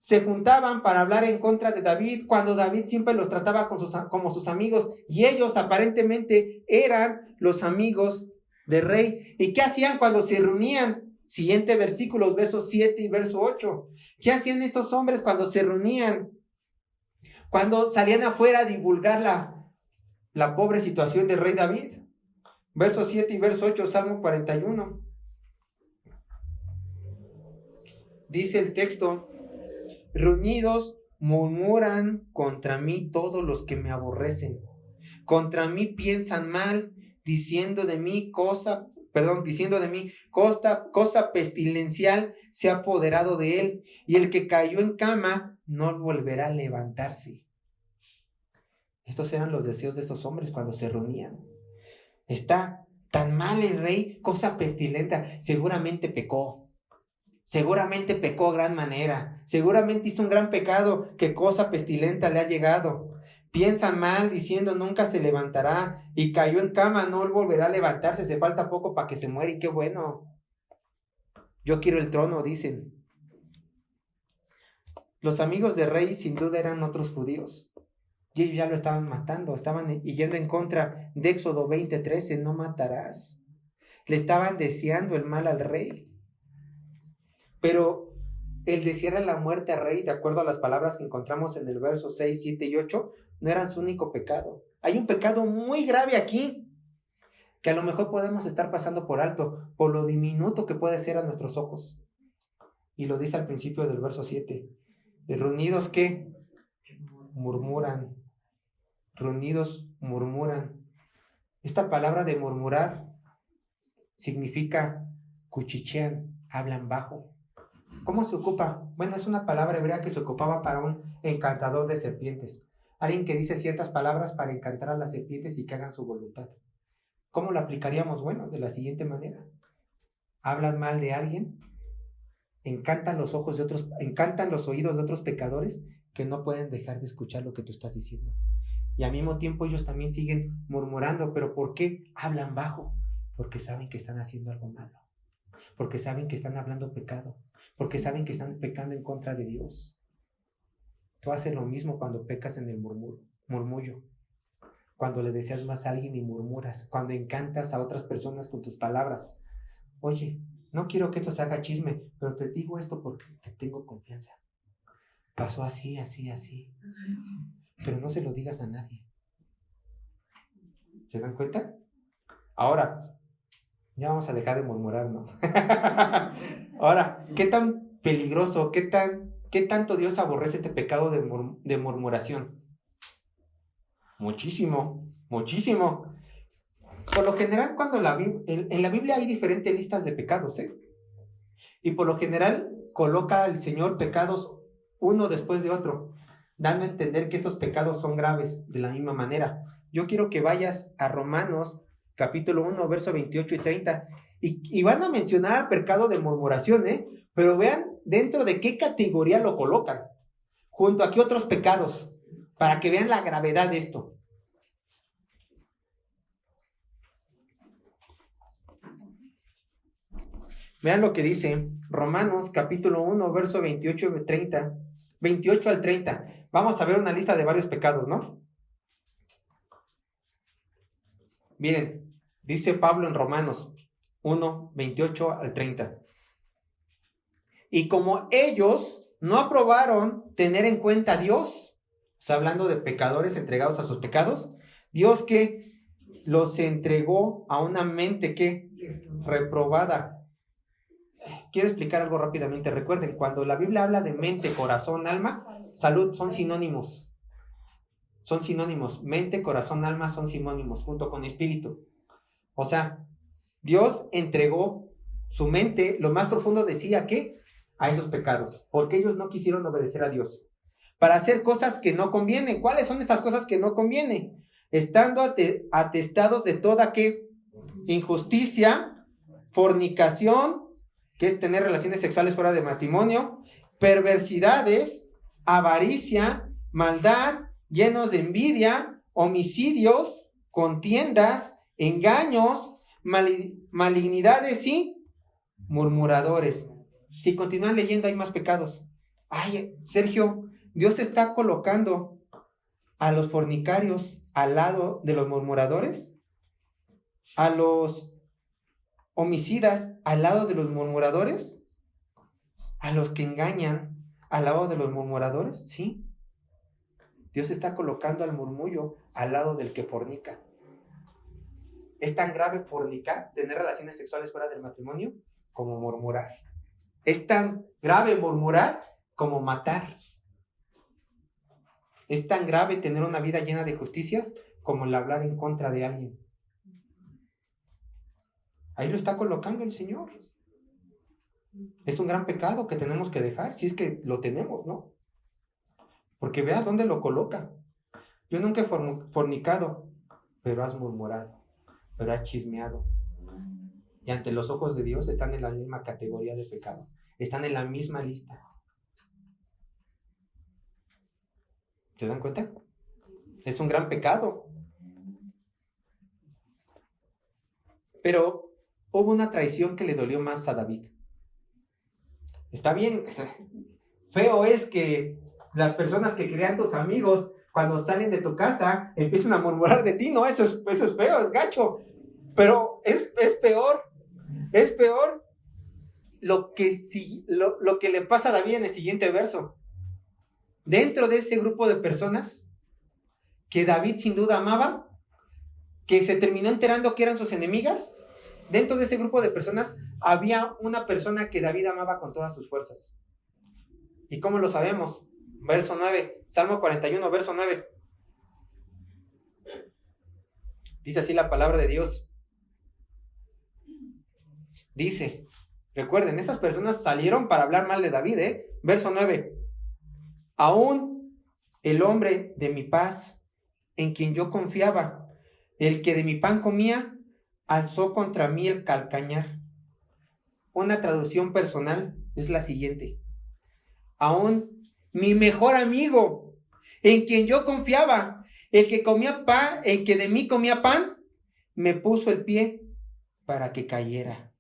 Se juntaban para hablar en contra de David, cuando David siempre los trataba como sus amigos, y ellos aparentemente eran los amigos del rey. ¿Y qué hacían cuando se reunían? Siguiente versículos, versos 7 y verso 8. ¿Qué hacían estos hombres cuando se reunían? Cuando salían afuera a divulgar la pobre situación del rey David. Verso 7 y verso 8, Salmo 41. Dice el texto, reunidos murmuran contra mí todos los que me aborrecen. Contra mí piensan mal, diciendo de mí cosa pestilencial se ha apoderado de él, y el que cayó en cama no volverá a levantarse. Estos eran los deseos de estos hombres cuando se reunían. Está tan mal el rey, cosa pestilenta, seguramente pecó a gran manera, seguramente hizo un gran pecado, que cosa pestilenta le ha llegado. Piensa mal diciendo nunca se levantará, y cayó en cama, no volverá a levantarse, se falta poco para que se muera, y qué bueno. Yo quiero el trono, dicen. Los amigos del rey sin duda eran otros judíos, y ellos ya lo estaban matando, estaban yendo en contra de Éxodo 20:13, no matarás. Le estaban deseando el mal al rey. Pero el desear la muerte al rey, de acuerdo a las palabras que encontramos en el verso 6, 7 y 8, no eran su único pecado. Hay un pecado muy grave aquí, que a lo mejor podemos estar pasando por alto, por lo diminuto que puede ser a nuestros ojos. Y lo dice al principio del verso 7. ¿Reunidos qué? Murmuran. Reunidos murmuran. Esta palabra de murmurar significa cuchichean, hablan bajo. ¿Cómo se ocupa? Bueno, es una palabra hebrea que se ocupaba para un encantador de serpientes. Alguien que dice ciertas palabras para encantar a las serpientes y que hagan su voluntad. ¿Cómo lo aplicaríamos? Bueno, de la siguiente manera. Hablan mal de alguien, encantan los ojos de otros, encantan los oídos de otros pecadores que no pueden dejar de escuchar lo que tú estás diciendo. Y al mismo tiempo ellos también siguen murmurando. ¿Pero por qué? Hablan bajo. Porque saben que están haciendo algo malo. Porque saben que están hablando pecado. Porque saben que están pecando en contra de Dios. Tú haces lo mismo cuando pecas en el murmullo. Cuando le deseas más a alguien y murmuras. Cuando encantas a otras personas con tus palabras. Oye, no quiero que esto se haga chisme, pero te digo esto porque te tengo confianza. Pasó así, así, así. Pero no se lo digas a nadie. ¿Se dan cuenta? Ahora, ya vamos a dejar de murmurar, ¿no? Ahora, ¿qué tan peligroso, qué tanto Dios aborrece este pecado de murmuración? Muchísimo, muchísimo. Por lo general, cuando en la Biblia hay diferentes listas de pecados, ¿eh? Y por lo general coloca el Señor pecados uno después de otro, dando a entender que estos pecados son graves de la misma manera. Yo quiero que vayas a Romanos capítulo 1, verso 28 y 30, y van a mencionar pecado de murmuración, pero vean dentro de qué categoría lo colocan, junto a qué otros pecados, para que vean la gravedad de esto. Vean lo que dice Romanos capítulo 1, verso 28 y 30. 28 al 30. Vamos a ver una lista de varios pecados, ¿no? Miren, dice Pablo en Romanos 1, 28 al 30. Y como ellos no aprobaron tener en cuenta a Dios, o sea, hablando de pecadores entregados a sus pecados, Dios que los entregó a una mente que reprobada. Quiero explicar algo rápidamente. Recuerden, cuando la Biblia habla de mente, corazón, alma, salud, son sinónimos. Son sinónimos. Mente, corazón, alma son sinónimos, junto con espíritu. O sea, Dios entregó su mente, lo más profundo decía que a esos pecados, porque ellos no quisieron obedecer a Dios, para hacer cosas que no convienen. ¿Cuáles son estas cosas que no convienen? Estando atestados de toda ¿qué? Injusticia, fornicación, que es tener relaciones sexuales fuera de matrimonio, perversidades, avaricia, maldad, llenos de envidia, homicidios, contiendas, engaños, malignidades y murmuradores. Si continúan leyendo hay más pecados. Ay, Sergio, Dios está colocando a los fornicarios al lado de los murmuradores, a los homicidas al lado de los murmuradores, a los que engañan al lado de los murmuradores, ¿sí? Dios está colocando al murmullo al lado del que fornica. Es tan grave fornicar, tener relaciones sexuales fuera del matrimonio, como murmurar. Es tan grave murmurar como matar. Es tan grave tener una vida llena de justicias como el hablar en contra de alguien. Ahí lo está colocando el Señor. Es un gran pecado que tenemos que dejar, si es que lo tenemos, ¿no? Porque vea dónde lo coloca. Yo nunca he fornicado, pero has murmurado, pero has chismeado. Y ante los ojos de Dios están en la misma categoría de pecado. Están en la misma lista. ¿Se dan cuenta? Es un gran pecado. Pero hubo una traición que le dolió más a David. Está bien, feo es que las personas que crean tus amigos, cuando salen de tu casa, empiezan a murmurar de ti, ¿no? Eso es feo, es gacho. Pero es peor lo que le pasa a David en el siguiente verso. Dentro de ese grupo de personas que David sin duda amaba, que se terminó enterando que eran sus enemigas, dentro de ese grupo de personas había una persona que David amaba con todas sus fuerzas. ¿Y cómo lo sabemos? Verso 9, Salmo 41, verso 9. Dice así la palabra de Dios. Dice, recuerden, estas personas salieron para hablar mal de David, Verso 9. Aún el hombre de mi paz, en quien yo confiaba, el que de mi pan comía, alzó contra mí el calcañar. Una traducción personal es la siguiente. Aún mi mejor amigo, en quien yo confiaba, el que comía pan, el que de mí comía pan, me puso el pie para que cayera.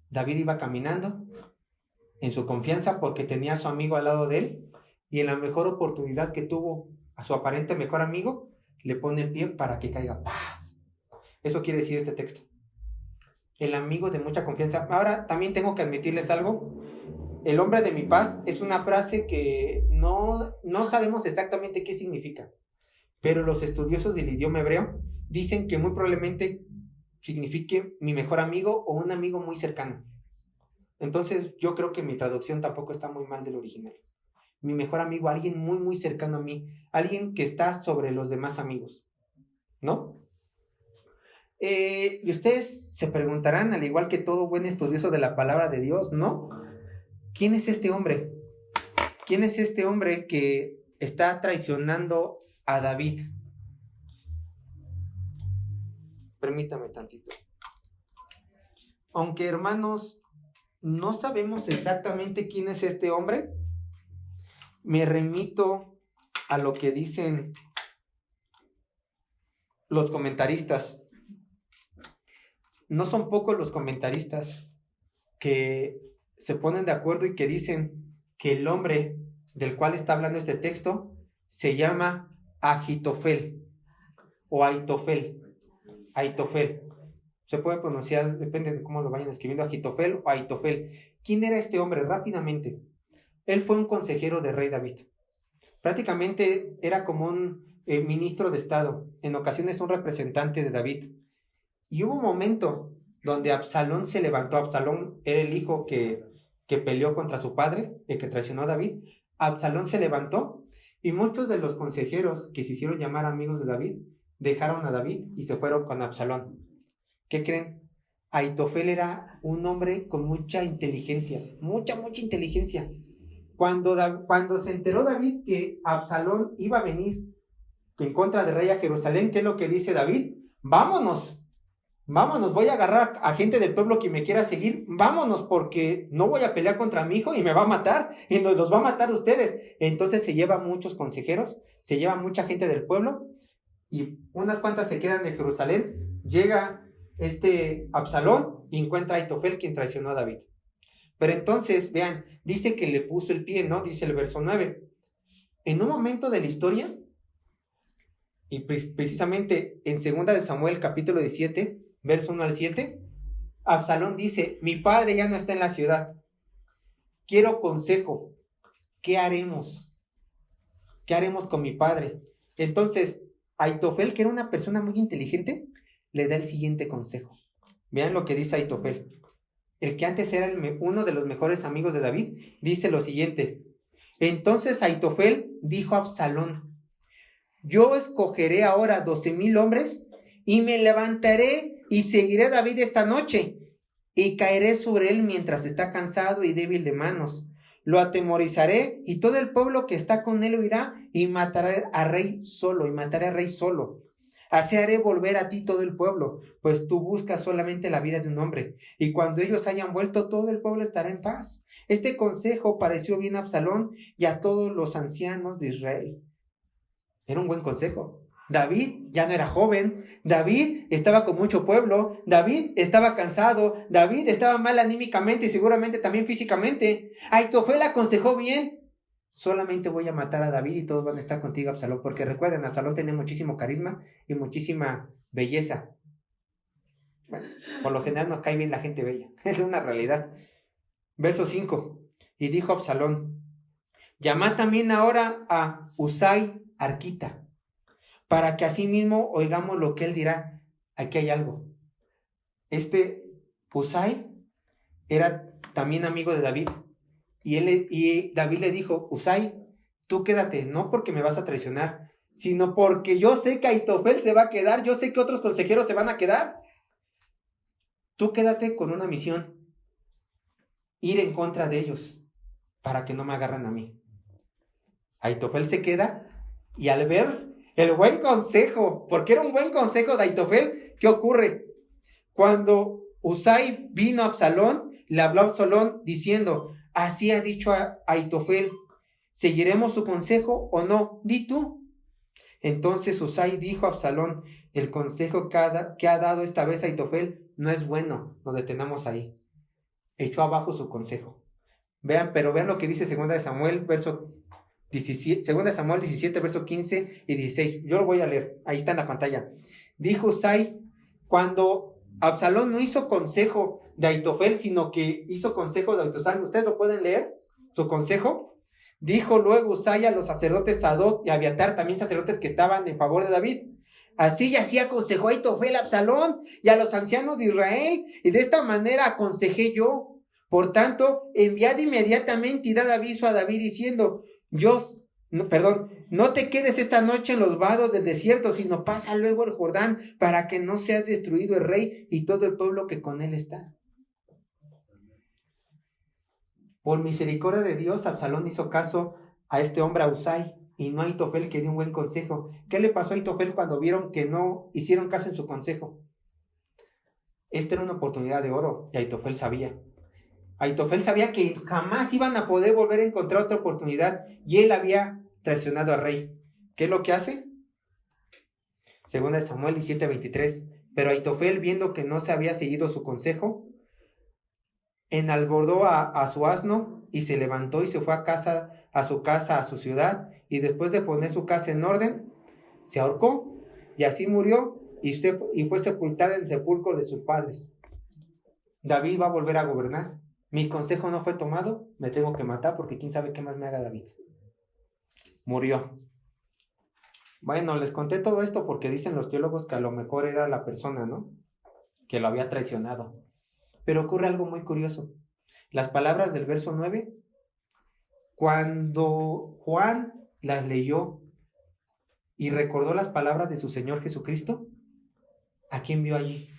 David iba caminando en su confianza porque tenía a su amigo al lado de él, y en la mejor oportunidad que tuvo a su aparente mejor amigo, le pone el pie para que caiga. ¡Paz! Eso quiere decir este texto. El amigo de mucha confianza. Ahora también tengo que admitirles algo. El hombre de mi paz es una frase que no sabemos exactamente qué significa, pero los estudiosos del idioma hebreo dicen que muy probablemente signifique mi mejor amigo o un amigo muy cercano. Entonces yo creo que mi traducción tampoco está muy mal del original. Mi mejor amigo, alguien muy, muy cercano a mí, alguien que está sobre los demás amigos, ¿no? Y ustedes se preguntarán, al igual que todo buen estudioso de la palabra de Dios, ¿no? ¿Quién es este hombre? ¿Quién es este hombre que está traicionando a David? Permítame tantito. Aunque, hermanos, no sabemos exactamente quién es este hombre, me remito a lo que dicen los comentaristas. No son pocos los comentaristas que se ponen de acuerdo y que dicen que el hombre del cual está hablando este texto se llama Ahitofel o Aitofel. Aitofel. Se puede pronunciar, depende de cómo lo vayan escribiendo, Ahitofel o Aitofel. ¿Quién era este hombre? Rápidamente. Él fue un consejero del rey David. Prácticamente era como un ministro de Estado, en ocasiones un representante de David. Y hubo un momento donde Absalón se levantó. Absalón era el hijo que peleó contra su padre, el que traicionó a David. Absalón se levantó y muchos de los consejeros que se hicieron llamar amigos de David dejaron a David y se fueron con Absalón. ¿Qué creen? Ahitofel era un hombre con mucha inteligencia, mucha inteligencia. Cuando se enteró David que Absalón iba a venir en contra del rey a Jerusalén, ¿qué es lo que dice David? Vámonos, voy a agarrar a gente del pueblo que me quiera seguir, vámonos, porque no voy a pelear contra mi hijo y me va a matar, y nos los va a matar ustedes. Entonces se lleva muchos consejeros, se lleva mucha gente del pueblo, y unas cuantas se quedan en Jerusalén. Llega Absalón y encuentra a Ahitofel, quien traicionó a David. Pero entonces, vean, dice que le puso el pie, ¿no? Dice el verso 9. En un momento de la historia, y precisamente en 2 de Samuel, capítulo 17, verso 1 al 7, Absalón dice, mi padre ya no está en la ciudad. Quiero consejo. ¿Qué haremos? ¿Qué haremos con mi padre? Entonces, Ahitofel, que era una persona muy inteligente, le da el siguiente consejo. Vean lo que dice Ahitofel. El que antes era uno de los mejores amigos de David, dice lo siguiente. Entonces Ahitofel dijo a Absalón, yo escogeré ahora 12,000 hombres y me levantaré y seguiré a David esta noche y caeré sobre él mientras está cansado y débil de manos. Lo atemorizaré y todo el pueblo que está con él huirá y mataré al rey solo. Así haré volver a ti todo el pueblo, pues tú buscas solamente la vida de un hombre, y cuando ellos hayan vuelto, todo el pueblo estará en paz. Este consejo pareció bien a Absalón y a todos los ancianos de Israel. Era un buen consejo. David ya no era joven, David estaba con mucho pueblo, David estaba cansado, David estaba mal anímicamente y seguramente también físicamente. Ahitofel aconsejó bien. Solamente voy a matar a David y todos van a estar contigo, Absalón, porque recuerden, Absalón tenía muchísimo carisma y muchísima belleza. Bueno, por lo general nos cae bien la gente bella, es una realidad. Verso 5, y dijo Absalón, llamad también ahora a Usai Arquita, para que así mismo oigamos lo que él dirá. aquí hay algo. Usai era también amigo de David. Y David le dijo, Usai, tú quédate, no porque me vas a traicionar, sino porque yo sé que Ahitofel se va a quedar, yo sé que otros consejeros se van a quedar. Tú quédate con una misión, ir en contra de ellos, para que no me agarren a mí. Ahitofel se queda, y al ver el buen consejo, porque era un buen consejo de Ahitofel, ¿qué ocurre? Cuando Usai vino a Absalón, le habló a Absalón diciendo, así ha dicho a Ahitofel, ¿seguiremos su consejo o no? Di tú. Entonces Usai dijo a Absalón, el consejo que ha dado esta vez Ahitofel no es bueno, nos detenemos ahí. Echó abajo su consejo. Pero vean lo que dice 2 Samuel, verso 17, 2 Samuel 17, verso 15 y 16. Yo lo voy a leer, ahí está en la pantalla. Dijo Usai, cuando Absalón no hizo consejo de Ahitofel, sino que hizo consejo de Ahitofel, ¿ustedes lo pueden leer? Su consejo. Dijo luego Usai a los sacerdotes Sadoc y Abiatar, también sacerdotes que estaban en favor de David. Así y así aconsejó Ahitofel a Absalón y a los ancianos de Israel, y de esta manera aconsejé yo. Por tanto, enviad inmediatamente y dad aviso a David diciendo, no te quedes esta noche en los vados del desierto, sino pasa luego el Jordán para que no seas destruido el rey y todo el pueblo que con él está. Por misericordia de Dios, Absalón hizo caso a este hombre, a Usai, y no a Ahitofel, que dio un buen consejo. ¿Qué le pasó a Ahitofel cuando vieron que no hicieron caso en su consejo? Esta era una oportunidad de oro, y Ahitofel sabía. Ahitofel sabía que jamás iban a poder volver a encontrar otra oportunidad, y él había traicionado al rey. ¿Qué es lo que hace? 2 Samuel 17:23. Pero Ahitofel, viendo que no se había seguido su consejo, enalbordó a su asno y se levantó y se fue a su ciudad, y después de poner su casa en orden, se ahorcó, y así murió y fue sepultada en el sepulcro de sus padres. David va a volver a gobernar. Mi consejo no fue tomado, me tengo que matar porque quién sabe qué más me haga David. Murió. Bueno, les conté todo esto porque dicen los teólogos que a lo mejor era la persona, ¿no?, que lo había traicionado. Pero ocurre algo muy curioso. Las palabras del verso 9, cuando Juan las leyó y recordó las palabras de su Señor Jesucristo, ¿a quién vio allí?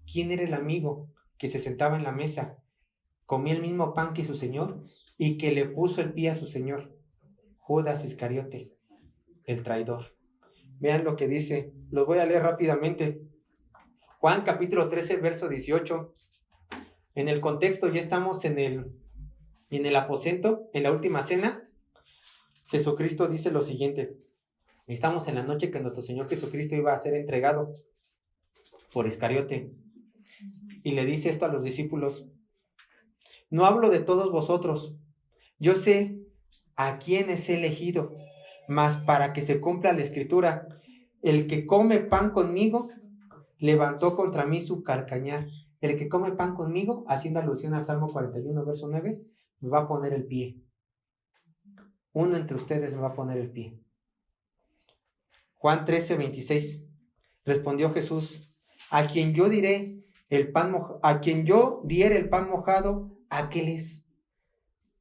¿Quién era el amigo que se sentaba en la mesa, comía el mismo pan que su Señor y que le puso el pie a su Señor? Judas Iscariote, el traidor. Vean lo que dice, los voy a leer rápidamente. Juan capítulo 13, verso 18. En el contexto ya estamos en el aposento, en la última cena. Jesucristo dice lo siguiente. Estamos en la noche que nuestro Señor Jesucristo iba a ser entregado por Iscariote. Y le dice esto a los discípulos. No hablo de todos vosotros. Yo sé a quiénes he elegido, mas para que se cumpla la escritura, el que come pan conmigo, levantó contra mí su carcañar. El que come pan conmigo, haciendo alusión al Salmo 41, verso 9, me va a poner el pie. Uno entre ustedes me va a poner el pie. Juan 13, 26. Respondió Jesús, a quien yo diere el pan mojado, aquel es.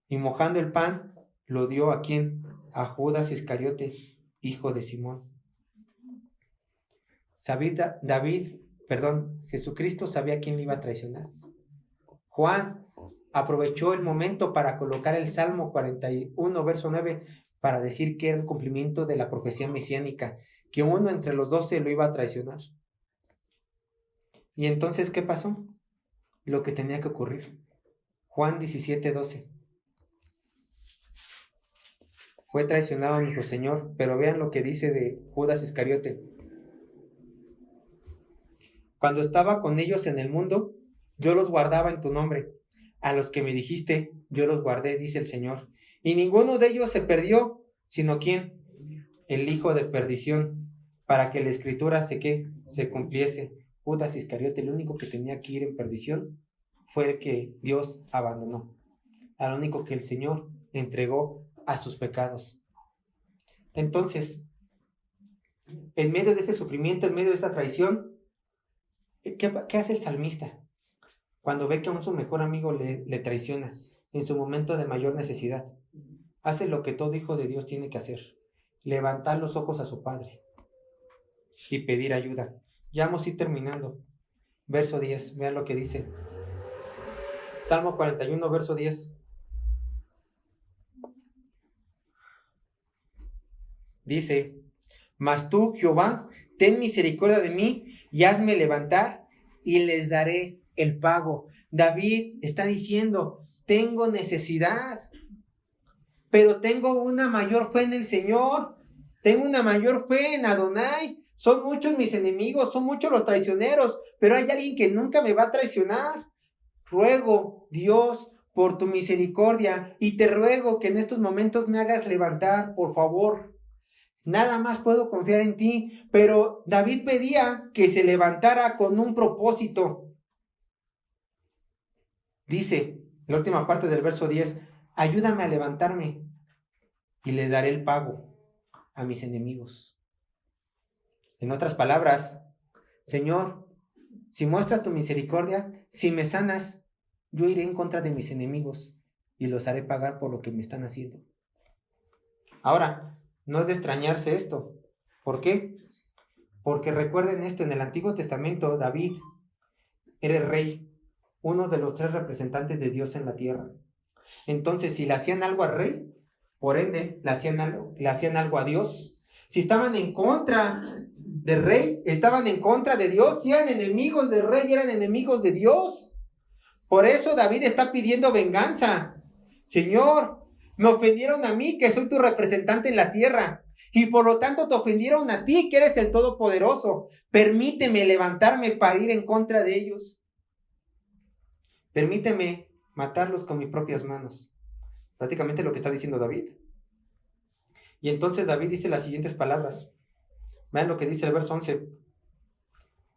Y mojando el pan, lo dio ¿a quién? A Judas Iscariote, hijo de Simón. Jesucristo sabía quién le iba a traicionar. Juan aprovechó el momento para colocar el Salmo 41, verso 9, para decir que era el cumplimiento de la profecía mesiánica, que uno entre los 12 lo iba a traicionar. Y entonces, ¿qué pasó? Lo que tenía que ocurrir. Juan 17, 12. Fue traicionado nuestro Señor, pero vean lo que dice de Judas Iscariote. Cuando estaba con ellos en el mundo, yo los guardaba en tu nombre. A los que me dijiste, yo los guardé, dice el Señor. Y ninguno de ellos se perdió, sino ¿quién? El hijo de perdición, para que la escritura se cumpliese. Judas Iscariote, el único que tenía que ir en perdición, fue el que Dios abandonó. Al único que el Señor entregó a sus pecados. Entonces, en medio de este sufrimiento, en medio de esta traición, ¿Qué hace el salmista cuando ve que aún su mejor amigo le traiciona en su momento de mayor necesidad? Hace lo que todo hijo de Dios tiene que hacer: levantar los ojos a su Padre y pedir ayuda. Ya vamos a ir terminando. Verso 10, vean lo que dice. Salmo 41, verso 10. Dice: Mas tú, Jehová, ten misericordia de mí y hazme levantar y les daré el pago. David está diciendo: tengo necesidad, pero tengo una mayor fe en el Señor. Tengo una mayor fe en Adonai. Son muchos mis enemigos, son muchos los traicioneros, pero hay alguien que nunca me va a traicionar. Ruego, Dios, por tu misericordia, y te ruego que en estos momentos me hagas levantar, por favor. Nada más puedo confiar en ti. Pero David pedía que se levantara con un propósito. Dice, la última parte del verso 10, ayúdame a levantarme y les daré el pago a mis enemigos. En otras palabras, Señor, si muestras tu misericordia, si me sanas, yo iré en contra de mis enemigos y los haré pagar por lo que me están haciendo. Ahora, no es de extrañarse esto. ¿Por qué? Porque recuerden esto: en el Antiguo Testamento, David era el rey, uno de los 3 representantes de Dios en la tierra. Entonces, si le hacían algo al rey, por ende, le hacían algo a Dios. Si estaban en contra del rey, estaban en contra de Dios. Si eran enemigos del rey, eran enemigos de Dios. Por eso David está pidiendo venganza. Señor, me ofendieron a mí, que soy tu representante en la tierra, y por lo tanto te ofendieron a ti, que eres el Todopoderoso. Permíteme levantarme para ir en contra de ellos. Permíteme matarlos con mis propias manos. Prácticamente lo que está diciendo David. Y entonces David dice las siguientes palabras. Vean lo que dice el verso 11.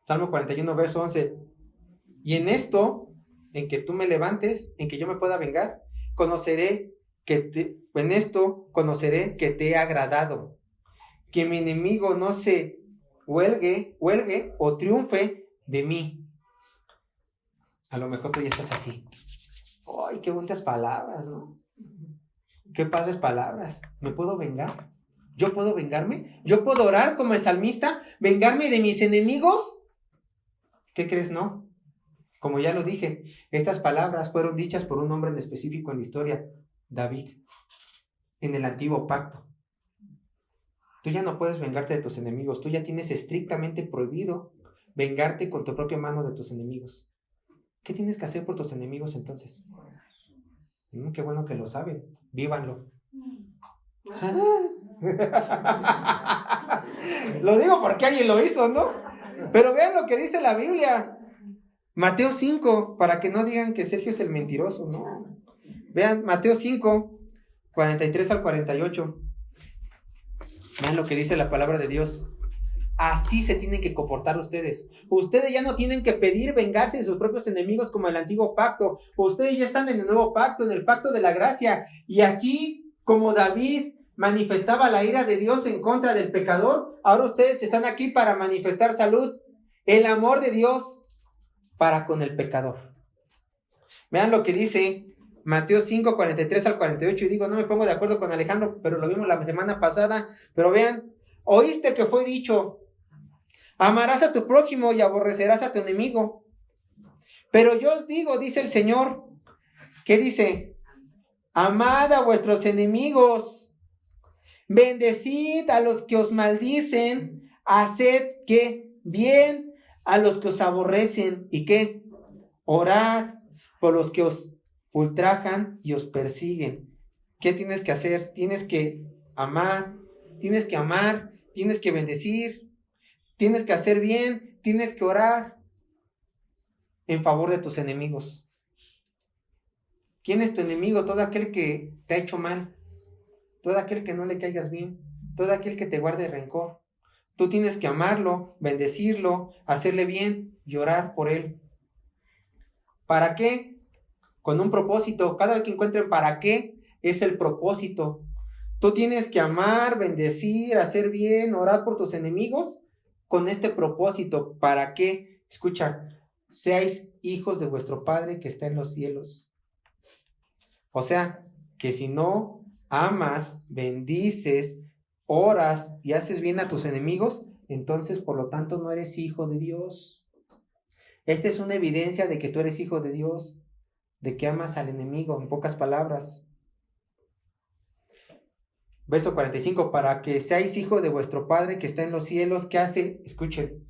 Salmo 41, verso 11. Y en esto, en que tú me levantes, en que yo me pueda vengar, conoceré que te he agradado. Que mi enemigo no se huelgue o triunfe de mí. A lo mejor tú ya estás así. ¡Ay, qué bonitas palabras!, ¿no? ¡Qué padres palabras! ¿Me puedo vengar? ¿Yo puedo vengarme? ¿Yo puedo orar como el salmista? ¿Vengarme de mis enemigos? ¿Qué crees? No. Como ya lo dije, estas palabras fueron dichas por un hombre en específico en la historia: David, en el antiguo pacto. Tú ya no puedes vengarte de tus enemigos. Tú ya tienes estrictamente prohibido vengarte con tu propia mano de tus enemigos. ¿Qué tienes que hacer por tus enemigos entonces? Qué bueno que lo saben. Vívanlo. Lo digo porque alguien lo hizo, ¿no? Pero vean lo que dice la Biblia. Mateo 5, para que no digan que Sergio es el mentiroso, ¿no? Vean, Mateo 5, 43 al 48. Vean lo que dice la palabra de Dios. Así se tienen que comportar ustedes. Ustedes ya no tienen que pedir vengarse de sus propios enemigos como el antiguo pacto. Ustedes ya están en el nuevo pacto, en el pacto de la gracia. Y así como David manifestaba la ira de Dios en contra del pecador, ahora ustedes están aquí para manifestar salud, el amor de Dios para con el pecador. Vean lo que dice Mateo 5, 43 al 48. Y digo, no me pongo de acuerdo con Alejandro, pero lo vimos la semana pasada. Pero vean, oíste que fue dicho: amarás a tu prójimo y aborrecerás a tu enemigo. Pero yo os digo, dice el Señor, ¿qué dice? Amad a vuestros enemigos, bendecid a los que os maldicen, haced ¿qué? Bien a los que os aborrecen. ¿Y qué? Orad por los que os ultrajan y os persiguen. ¿Qué tienes que hacer? Tienes que amar, tienes que bendecir, tienes que hacer bien, tienes que orar en favor de tus enemigos. ¿Quién es tu enemigo? Todo aquel que te ha hecho mal, todo aquel que no le caigas bien, todo aquel que te guarde rencor. Tú tienes que amarlo, bendecirlo, hacerle bien y orar por él. ¿Para qué? Con un propósito. Cada vez que encuentren para qué, es el propósito. Tú tienes que amar, bendecir, hacer bien, orar por tus enemigos con este propósito. ¿Para qué? Escucha, seáis hijos de vuestro Padre que está en los cielos. O sea, que si no amas, bendices, oras y haces bien a tus enemigos, entonces por lo tanto no eres hijo de Dios. Esta es una evidencia de que tú eres hijo de Dios, de que amas al enemigo, en pocas palabras. Verso 45, para que seáis hijos de vuestro Padre que está en los cielos, que hace, escuchen,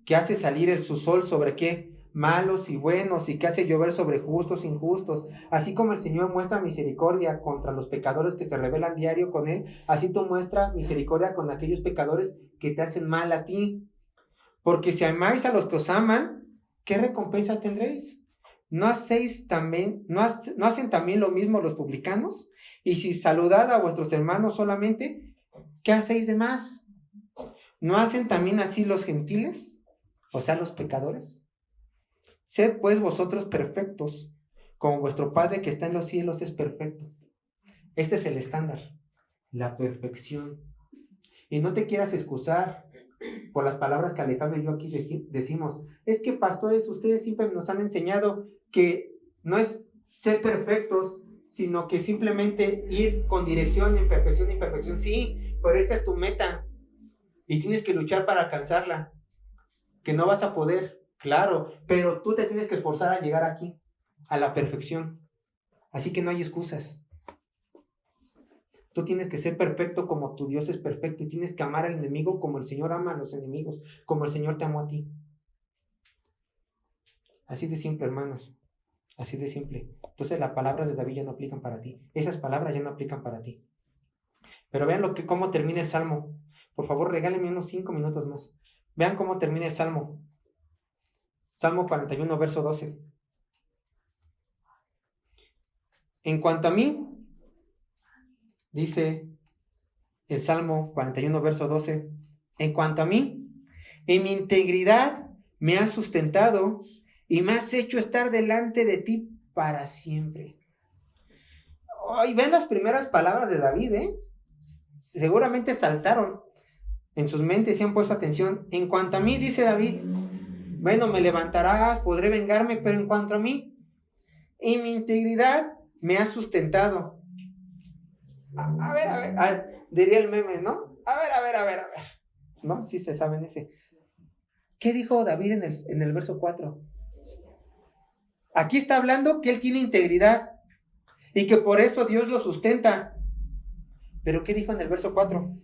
que hace salir su sol sobre qué, malos y buenos, y que hace llover sobre justos e injustos. Así como el Señor muestra misericordia contra los pecadores que se rebelan diario con Él, así tú muestras misericordia con aquellos pecadores que te hacen mal a ti. Porque si amáis a los que os aman, ¿qué recompensa tendréis? ¿No hacen también lo mismo los publicanos? Y si saludad a vuestros hermanos solamente, ¿qué hacéis de más? ¿No hacen también así los gentiles? O sea, los pecadores. Sed pues vosotros perfectos, como vuestro Padre que está en los cielos es perfecto. Este es el estándar, la perfección. Y no te quieras excusar por las palabras que Alejandro y yo aquí decimos. Es que pastores, ustedes siempre nos han enseñado que no es ser perfectos, sino que simplemente ir con dirección en perfección. Sí, pero esta es tu meta y tienes que luchar para alcanzarla. Que no vas a poder, claro, pero tú te tienes que esforzar a llegar aquí, a la perfección. Así que no hay excusas. Tú tienes que ser perfecto como tu Dios es perfecto y tienes que amar al enemigo como el Señor ama a los enemigos, como el Señor te amó a ti. Así de simple, hermanos. Así de simple. Entonces las palabras de David ya no aplican para ti. Esas palabras ya no aplican para ti. Pero vean cómo termina el Salmo. Por favor, regálenme unos 5 minutos más. Vean cómo termina el Salmo. Salmo 41, verso 12. En cuanto a mí, dice el Salmo 41, verso 12, en cuanto a mí, en mi integridad me has sustentado y me has hecho estar delante de ti para siempre. Y ven las primeras palabras de David, seguramente saltaron en sus mentes y han puesto atención. En cuanto a mí, dice David, bueno, me levantarás, podré vengarme, pero en cuanto a mí, en mi integridad me has sustentado. A ver, diría el meme, ¿no? A ver. ¿No? Sí se saben ese. ¿Qué dijo David en el verso 4? Aquí está hablando que él tiene integridad y que por eso Dios lo sustenta. Pero ¿qué dijo en el verso 4?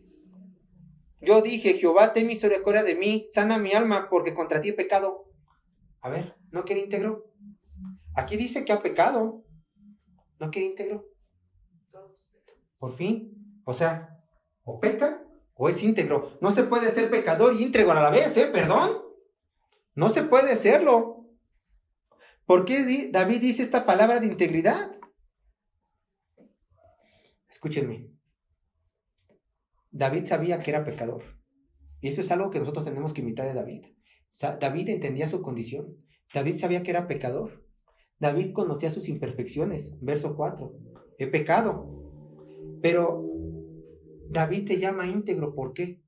Yo dije, Jehová, ten misericordia de mí, sana mi alma, porque contra ti he pecado. A ver, ¿no quiere íntegro? Aquí dice que ha pecado. ¿No quiere íntegro? Por fin. O sea, o peca o es íntegro. No se puede ser pecador y íntegro a la vez, perdón. No se puede serlo. ¿Por qué David dice esta palabra de integridad? Escúchenme. David sabía que era pecador. Y eso es algo que nosotros tenemos que imitar de David. David entendía su condición. David sabía que era pecador. David conocía sus imperfecciones. Verso 4. He pecado. Pero David te llama íntegro. ¿Por qué?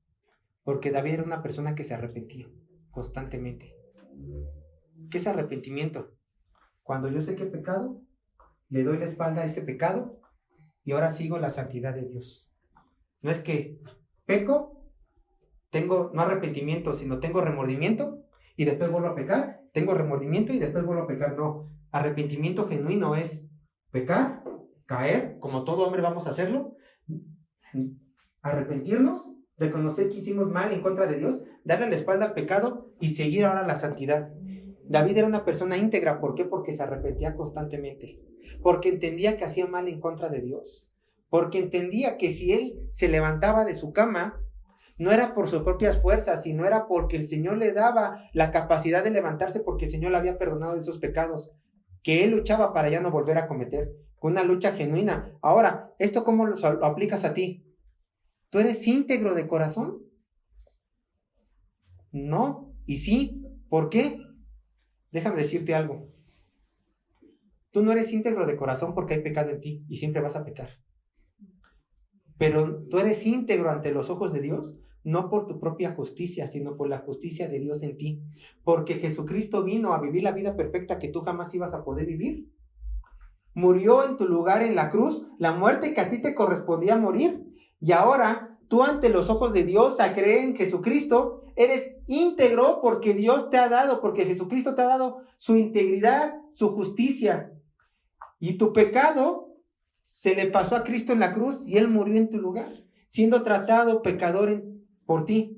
Porque David era una persona que se arrepentía constantemente. ¿Qué es arrepentimiento? Cuando yo sé que he pecado, le doy la espalda a ese pecado y ahora sigo la santidad de Dios. No es que peco, tengo no arrepentimiento, sino tengo remordimiento y después vuelvo a pecar, tengo remordimiento y después vuelvo a pecar. No, arrepentimiento genuino es pecar, caer, como todo hombre vamos a hacerlo, arrepentirnos, reconocer que hicimos mal en contra de Dios, darle la espalda al pecado y seguir ahora la santidad. David era una persona íntegra. ¿Por qué? Porque se arrepentía constantemente. Porque entendía que hacía mal en contra de Dios. Porque entendía que si él se levantaba de su cama, no era por sus propias fuerzas, sino era porque el Señor le daba la capacidad de levantarse porque el Señor le había perdonado de esos pecados que él luchaba para ya no volver a cometer. Una lucha genuina. Ahora, ¿esto cómo lo aplicas a ti? ¿Tú eres íntegro de corazón? No. Y sí. ¿Por qué? Déjame decirte algo. Tú no eres íntegro de corazón porque hay pecado en ti y siempre vas a pecar. pero tú eres íntegro ante los ojos de Dios, no por tu propia justicia, sino por la justicia de Dios en ti. Porque Jesucristo vino a vivir la vida perfecta que tú jamás ibas a poder vivir. Murió en tu lugar en la cruz, la muerte que a ti te correspondía morir. Y ahora, tú ante los ojos de Dios, a creer en Jesucristo, eres íntegro porque Dios te ha dado, porque Jesucristo te ha dado su integridad, su justicia. Y tu pecado se le pasó a Cristo en la cruz y Él murió en tu lugar, siendo tratado pecador por ti.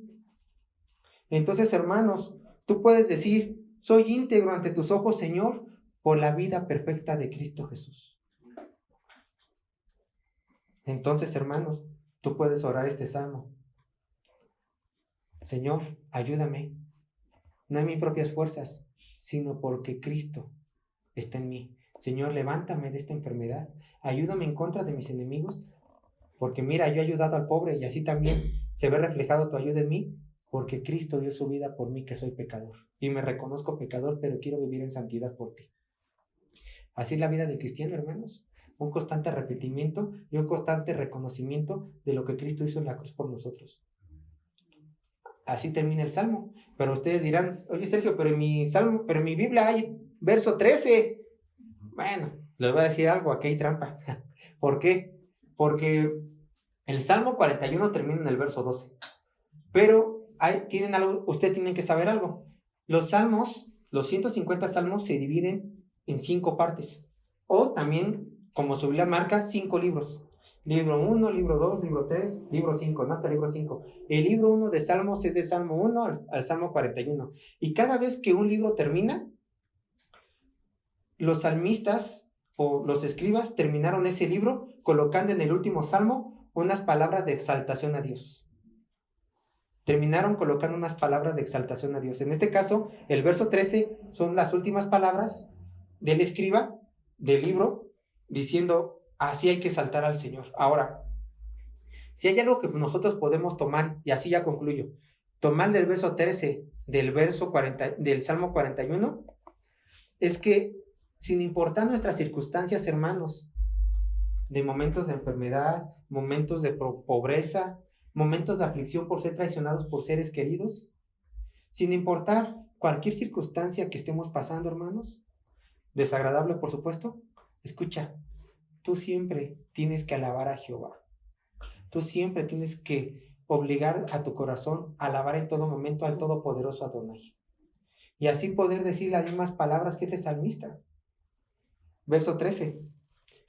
Entonces, hermanos, tú puedes decir, soy íntegro ante tus ojos, Señor, por la vida perfecta de Cristo Jesús. Entonces, hermanos, tú puedes orar este salmo. Señor, ayúdame, no en mis propias fuerzas, sino porque Cristo está en mí. Señor, levántame de esta enfermedad, ayúdame en contra de mis enemigos, porque mira, yo he ayudado al pobre y así también se ve reflejado tu ayuda en mí, porque Cristo dio su vida por mí que soy pecador. Y me reconozco pecador, pero quiero vivir en santidad por ti. Así es la vida del cristiano, hermanos. Un constante repetimiento y un constante reconocimiento de lo que Cristo hizo en la cruz por nosotros. Así termina el Salmo. Pero ustedes dirán, oye Sergio, pero en mi Biblia hay verso 13. Bueno, les voy a decir algo, aquí hay trampa. ¿Por qué? Porque el Salmo 41 termina en el verso 12. Pero ustedes tienen que saber algo. Los salmos, los 150 salmos se dividen en 5 partes. O también, como su Biblia marca, 5 libros. Libro 1, libro 2, libro 3, libro 5, no hasta el libro 5. El libro 1 de Salmos es del Salmo 1 al Salmo 41. Y cada vez que un libro termina, los salmistas o los escribas terminaron ese libro colocando en el último salmo unas palabras de exaltación a Dios. Terminaron colocando unas palabras de exaltación a Dios. En este caso, el verso 13 son las últimas palabras del escriba del libro diciendo, así hay que exaltar al Señor. Ahora, si hay algo que nosotros podemos tomar, y así ya concluyo, tomar del verso 13 del Salmo 41, es que sin importar nuestras circunstancias, hermanos, de momentos de enfermedad, momentos de pobreza, momentos de aflicción por ser traicionados por seres queridos, sin importar cualquier circunstancia que estemos pasando, hermanos, desagradable por supuesto, escucha, tú siempre tienes que alabar a Jehová. Tú siempre tienes que obligar a tu corazón a alabar en todo momento al todopoderoso Adonai. Y así poder decir las mismas palabras que este salmista. Verso 13.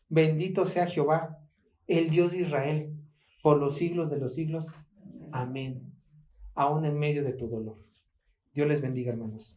Bendito sea Jehová, el Dios de Israel, por los siglos de los siglos. Amén. Aún en medio de tu dolor. Dios les bendiga, hermanos.